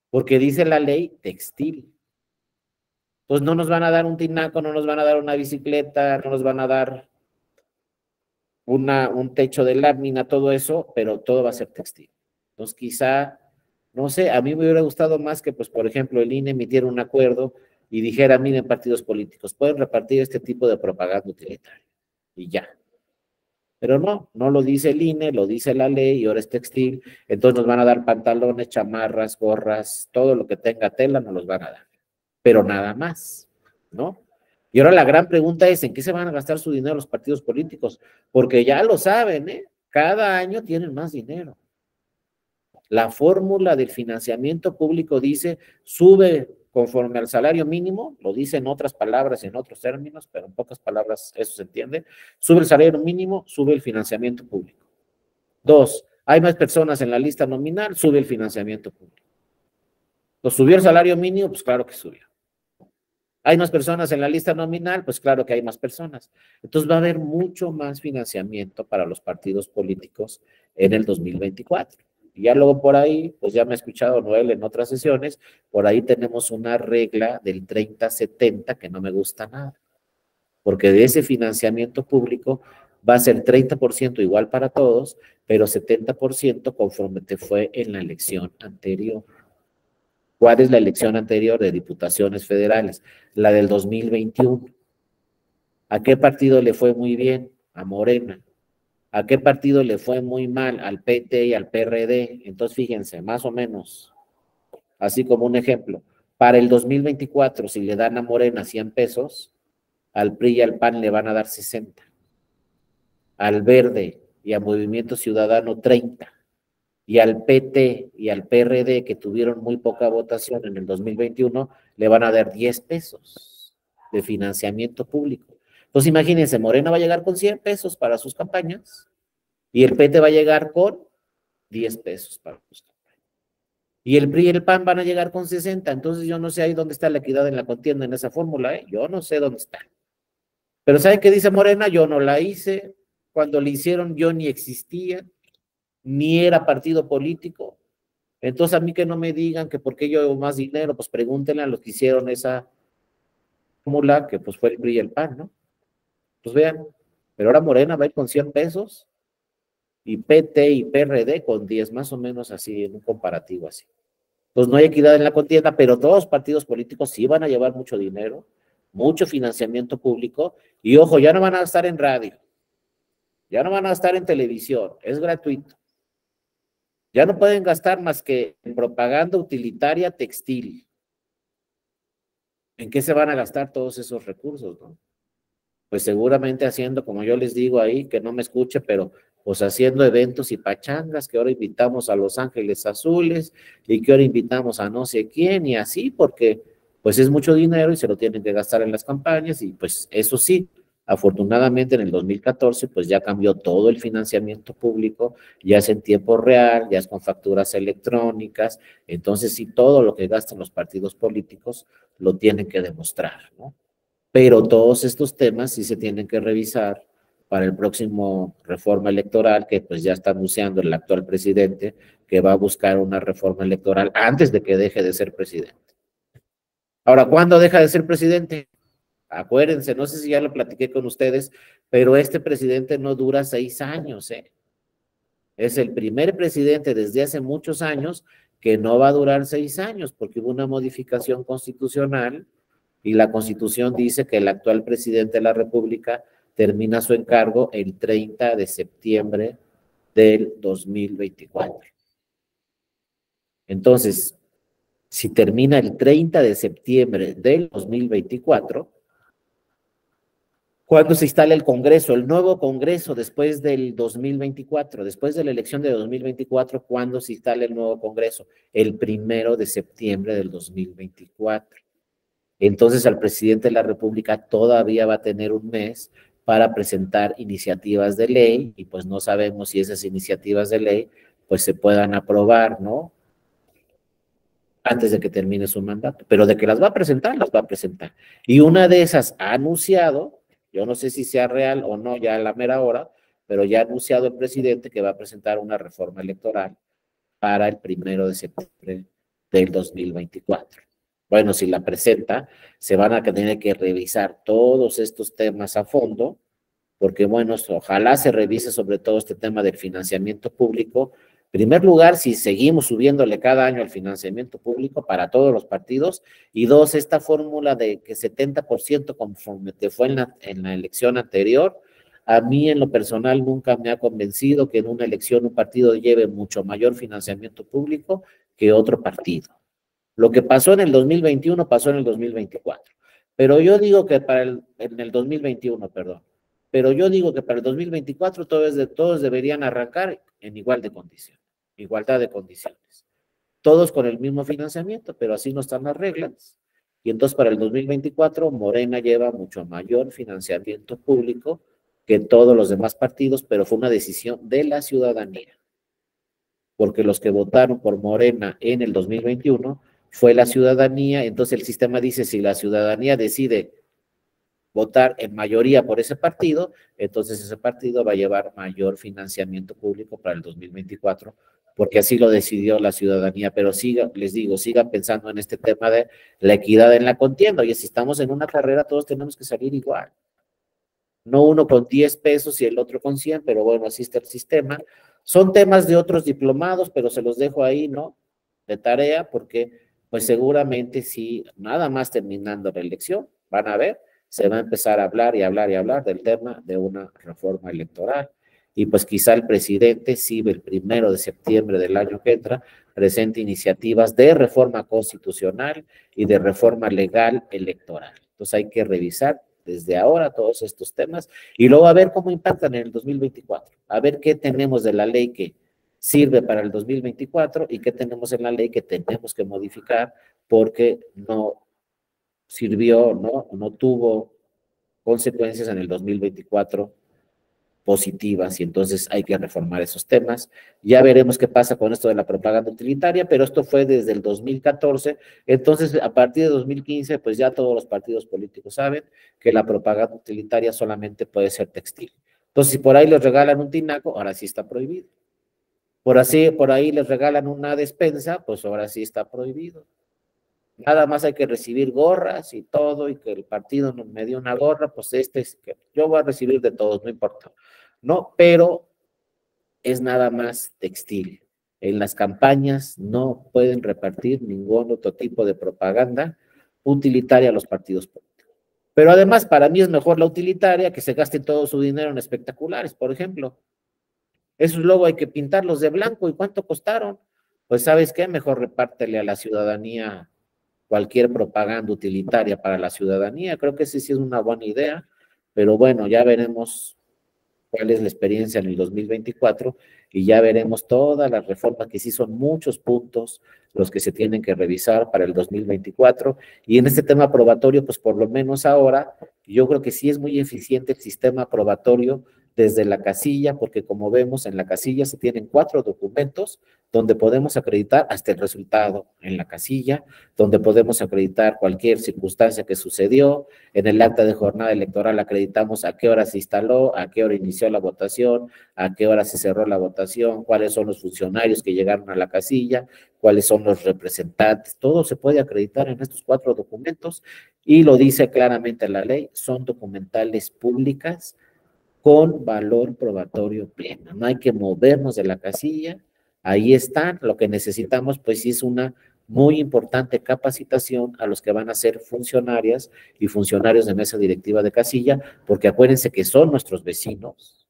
Porque dice la ley textil. Pues no nos van a dar un tinaco, no nos van a dar una bicicleta, no nos van a dar un techo de lámina, todo eso, pero todo va a ser textil. Entonces quizá, no sé, a mí me hubiera gustado más que, pues, por ejemplo, el INE emitiera un acuerdo y dijera, miren, partidos políticos, pueden repartir este tipo de propaganda utilitaria. Y ya. Pero no lo dice el INE, lo dice la ley y ahora es textil. Entonces nos van a dar pantalones, chamarras, gorras, todo lo que tenga tela nos los van a dar. Pero nada más, ¿no? Y ahora la gran pregunta es, ¿en qué se van a gastar su dinero los partidos políticos? Porque ya lo saben, ¿eh? Cada año tienen más dinero. La fórmula del financiamiento público dice, sube conforme al salario mínimo, lo dice en otras palabras, en otros términos, pero en pocas palabras eso se entiende, sube el salario mínimo, sube el financiamiento público. 2, hay más personas en la lista nominal, sube el financiamiento público. ¿Subió el salario mínimo? Pues claro que subió. ¿Hay más personas en la lista nominal? Pues claro que hay más personas. Entonces va a haber mucho más financiamiento para los partidos políticos en el 2024. Y ya luego por ahí, pues ya me ha escuchado Noel en otras sesiones, por ahí tenemos una regla del 30-70 que no me gusta nada. Porque de ese financiamiento público va a ser 30% igual para todos, pero 70% conforme te fue en la elección anterior. ¿Cuál es la elección anterior de diputaciones federales? La del 2021. ¿A qué partido le fue muy bien? A Morena. ¿A qué partido le fue muy mal? Al PT y al PRD. Entonces, fíjense, más o menos, así como un ejemplo, para el 2024, si le dan a Morena 100 pesos, al PRI y al PAN le van a dar 60. Al Verde y a Movimiento Ciudadano 30. Y al PT y al PRD, que tuvieron muy poca votación en el 2021, le van a dar 10 pesos de financiamiento público. Entonces, imagínense, Morena va a llegar con 100 pesos para sus campañas y el PT va a llegar con 10 pesos para sus campañas. Y el PRI y el PAN van a llegar con 60. Entonces, yo no sé ahí dónde está la equidad en la contienda en esa fórmula, ¿eh? Yo no sé dónde está. Pero ¿saben qué dice Morena? Yo no la hice. Cuando le hicieron, yo ni existía, ni era partido político. Entonces a mí que no me digan que por qué yo hago más dinero, pues pregúntenle a los que hicieron esa fórmula, que pues fue el PRI y el PAN, ¿no? Pues vean, pero ahora Morena va a ir con 100 pesos y PT y PRD con 10, más o menos así, en un comparativo así. Pues no hay equidad en la contienda, pero todos los partidos políticos sí van a llevar mucho dinero, mucho financiamiento público, y ojo, ya no van a estar en radio, ya no van a estar en televisión, es gratuito. Ya no pueden gastar más que en propaganda utilitaria textil. ¿En qué se van a gastar todos esos recursos, no? Pues seguramente haciendo, como yo les digo ahí, que no me escuche, pero pues haciendo eventos y pachangas, que ahora invitamos a Los Ángeles Azules y que ahora invitamos a no sé quién y así, porque pues es mucho dinero y se lo tienen que gastar en las campañas y pues eso sí, afortunadamente en el 2014 pues ya cambió todo el financiamiento público, ya es en tiempo real, ya es con facturas electrónicas, entonces sí todo lo que gastan los partidos políticos lo tienen que demostrar, ¿no? Pero todos estos temas sí se tienen que revisar para el próximo reforma electoral que pues ya está anunciando el actual presidente que va a buscar una reforma electoral antes de que deje de ser presidente. Ahora, ¿cuándo deja de ser presidente? Acuérdense, no sé si ya lo platiqué con ustedes, pero este presidente no dura 6 años, ¿eh? Es el primer presidente desde hace muchos años que no va a durar 6 años porque hubo una modificación constitucional y la Constitución dice que el actual presidente de la República termina su encargo el 30 de septiembre del 2024. Entonces, si termina el 30 de septiembre del 2024, ¿cuándo se instala el Congreso? El nuevo Congreso después del 2024, después de la elección de 2024, ¿cuándo se instala el nuevo Congreso? El 1 de septiembre del 2024. Entonces, al presidente de la República todavía va a tener un mes para presentar iniciativas de ley y pues no sabemos si esas iniciativas de ley pues se puedan aprobar, ¿no? Antes de que termine su mandato, pero de que las va a presentar, las va a presentar. Y una de esas ha anunciado Yo no sé si sea real o no ya a la mera hora, pero ya ha anunciado el presidente que va a presentar una reforma electoral para el 1 de septiembre del 2024. Bueno, si la presenta, se van a tener que revisar todos estos temas a fondo, porque bueno, ojalá se revise sobre todo este tema del financiamiento público. En primer lugar, si seguimos subiéndole cada año el financiamiento público para todos los partidos, y dos, esta fórmula de que 70% conforme te fue en la elección anterior, a mí en lo personal nunca me ha convencido que en una elección un partido lleve mucho mayor financiamiento público que otro partido. Lo que pasó en el 2021 pasó en el 2024. Pero yo digo que en el 2021, perdón. Pero yo digo que para el 2024 todos deberían arrancar en igualdad de condiciones. Todos con el mismo financiamiento, pero así no están las reglas. Y entonces para el 2024 Morena lleva mucho mayor financiamiento público que todos los demás partidos, pero fue una decisión de la ciudadanía. Porque los que votaron por Morena en el 2021 fue la ciudadanía, entonces el sistema dice, si la ciudadanía decide votar en mayoría por ese partido, entonces ese partido va a llevar mayor financiamiento público para el 2024, porque así lo decidió la ciudadanía, pero les digo, sigan pensando en este tema de la equidad en la contienda. Oye, si estamos en una carrera, todos tenemos que salir igual. No uno con 10 pesos y el otro con 100, pero bueno, así está el sistema. Son temas de otros diplomados, pero se los dejo ahí, ¿no? De tarea, porque pues seguramente si nada más terminando la elección, van a ver, se va a empezar a hablar y hablar y hablar del tema de una reforma electoral. Y pues quizá el presidente, sí, el 1 de septiembre del año que entra, presente iniciativas de reforma constitucional y de reforma legal electoral. Entonces hay que revisar desde ahora todos estos temas y luego a ver cómo impactan en el 2024, a ver qué tenemos de la ley que sirve para el 2024 y qué tenemos en la ley que tenemos que modificar porque no sirvió, no tuvo consecuencias en el 2024 positivas y entonces hay que reformar esos temas. Ya veremos qué pasa con esto de la propaganda utilitaria, pero esto fue desde el 2014, entonces a partir de 2015 pues ya todos los partidos políticos saben que la propaganda utilitaria solamente puede ser textil. Entonces si por ahí les regalan un tinaco, ahora sí está prohibido. Por ahí les regalan una despensa, pues ahora sí está prohibido. Nada más hay que recibir gorras y todo, y que el partido me dio una gorra, pues que yo voy a recibir de todos, no importa. No, pero es nada más textil. En las campañas no pueden repartir ningún otro tipo de propaganda utilitaria a los partidos políticos. Pero además, para mí es mejor la utilitaria que se gaste todo su dinero en espectaculares, por ejemplo. Esos luego hay que pintarlos de blanco. ¿Y cuánto costaron? Pues, ¿sabes qué? Mejor repártele a la ciudadanía cualquier propaganda utilitaria para la ciudadanía. Creo que sí es una buena idea, pero bueno, ya veremos cuál es la experiencia en el 2024 y ya veremos todas las reformas, que sí son muchos puntos los que se tienen que revisar para el 2024. Y en este tema probatorio, pues por lo menos ahora, yo creo que sí es muy eficiente el sistema probatorio desde la casilla, porque como vemos en la casilla se tienen 4 documentos donde podemos acreditar hasta el resultado en la casilla, donde podemos acreditar cualquier circunstancia que sucedió. En el acta de jornada electoral acreditamos a qué hora se instaló, a qué hora inició la votación, a qué hora se cerró la votación, cuáles son los funcionarios que llegaron a la casilla, cuáles son los representantes. Todo se puede acreditar en estos 4 documentos y lo dice claramente la ley, son documentales públicas con valor probatorio pleno. No hay que movernos de la casilla, ahí están. Lo que necesitamos pues sí es una muy importante capacitación a los que van a ser funcionarias y funcionarios de mesa directiva de casilla, porque acuérdense que son nuestros vecinos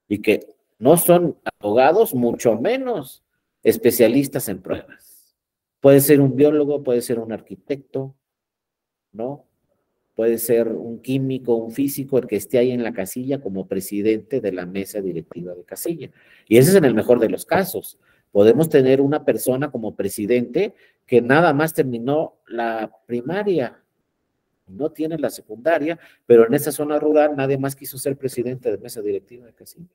y que no son abogados, mucho menos especialistas en pruebas. Puede ser un biólogo, puede ser un arquitecto, ¿no? Puede ser un químico, un físico, el que esté ahí en la casilla como presidente de la mesa directiva de casilla. Y ese es en el mejor de los casos. Podemos tener una persona como presidente que nada más terminó la primaria, no tiene la secundaria, pero en esa zona rural nadie más quiso ser presidente de mesa directiva de casilla.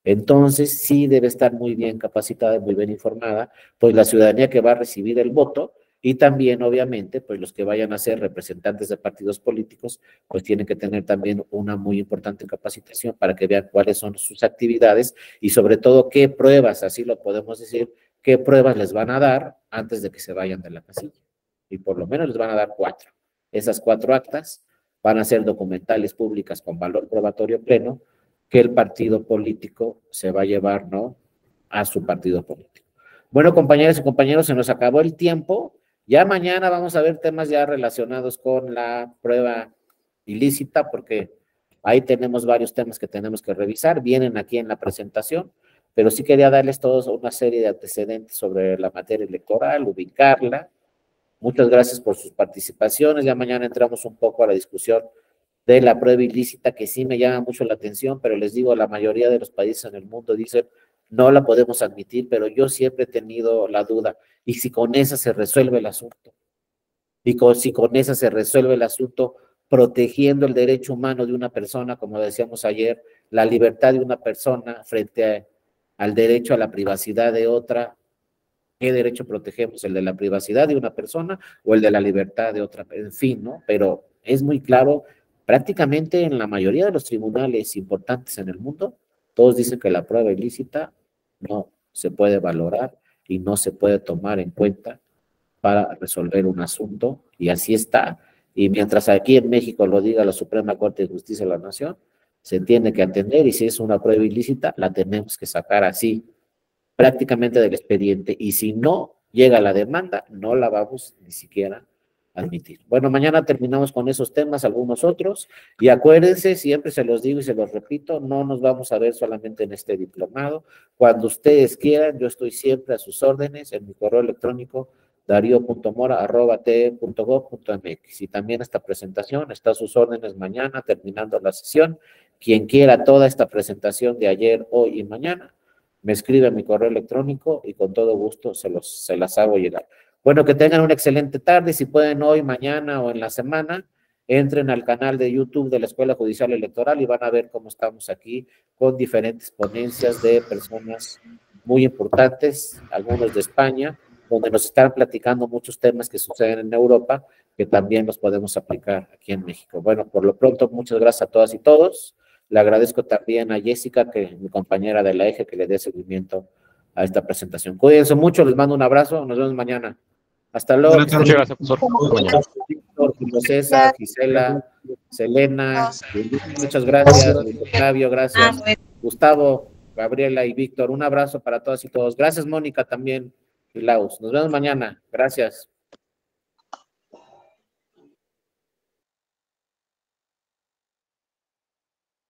Entonces, sí debe estar muy bien capacitada y muy bien informada, pues la ciudadanía que va a recibir el voto, Y también, obviamente, pues los que vayan a ser representantes de partidos políticos, pues tienen que tener también una muy importante capacitación para que vean cuáles son sus actividades y sobre todo qué pruebas, así lo podemos decir, qué pruebas les van a dar antes de que se vayan de la casilla. Y por lo menos les van a dar 4. Esas 4 actas van a ser documentales públicas con valor probatorio pleno que el partido político se va a llevar, ¿no?, a su partido político. Bueno, compañeras y compañeros, se nos acabó el tiempo. Ya mañana vamos a ver temas ya relacionados con la prueba ilícita, porque ahí tenemos varios temas que tenemos que revisar, vienen aquí en la presentación, pero sí quería darles todos una serie de antecedentes sobre la materia electoral, ubicarla. Muchas gracias por sus participaciones. Ya mañana entramos un poco a la discusión de la prueba ilícita, que sí me llama mucho la atención, pero les digo, la mayoría de los países en el mundo dicen, no la podemos admitir, pero yo siempre he tenido la duda, ¿y si con esa se resuelve el asunto? Y si con esa se resuelve el asunto, protegiendo el derecho humano de una persona, como decíamos ayer, la libertad de una persona frente al derecho a la privacidad de otra, ¿qué derecho protegemos? ¿El de la privacidad de una persona o el de la libertad de otra? En fin, ¿no? Pero es muy claro, prácticamente en la mayoría de los tribunales importantes en el mundo, todos dicen que la prueba ilícita no se puede valorar y no se puede tomar en cuenta para resolver un asunto, y así está. Y mientras aquí en México lo diga la Suprema Corte de Justicia de la Nación, se tiene que atender, y si es una prueba ilícita, la tenemos que sacar así, prácticamente del expediente, y si no llega la demanda, no la vamos ni siquiera a admitir. Bueno, mañana terminamos con esos temas, algunos otros, y acuérdense, siempre se los digo y se los repito, no nos vamos a ver solamente en este diplomado. Cuando ustedes quieran, yo estoy siempre a sus órdenes en mi correo electrónico dario.mora@te.gov.mx, y también esta presentación está a sus órdenes mañana terminando la sesión. Quien quiera toda esta presentación de ayer, hoy y mañana, me escribe a mi correo electrónico y con todo gusto se las hago llegar. Bueno, que tengan una excelente tarde. Si pueden hoy, mañana o en la semana, entren al canal de YouTube de la Escuela Judicial Electoral y van a ver cómo estamos aquí con diferentes ponencias de personas muy importantes, algunos de España, donde nos están platicando muchos temas que suceden en Europa, que también los podemos aplicar aquí en México. Bueno, por lo pronto, muchas gracias a todas y todos. Le agradezco también a Jessica, que mi compañera de la EJE, que le dé seguimiento a esta presentación. Cuídense mucho, les mando un abrazo, nos vemos mañana. Hasta luego. Muchas gracias, profesor. Víctor, Julio César, Gisela, Selena, muchas gracias, Luis Octavio, gracias. Gustavo, Gabriela y Víctor, un abrazo para todas y todos. Gracias, Mónica, también, y Laus. Nos vemos mañana. Gracias.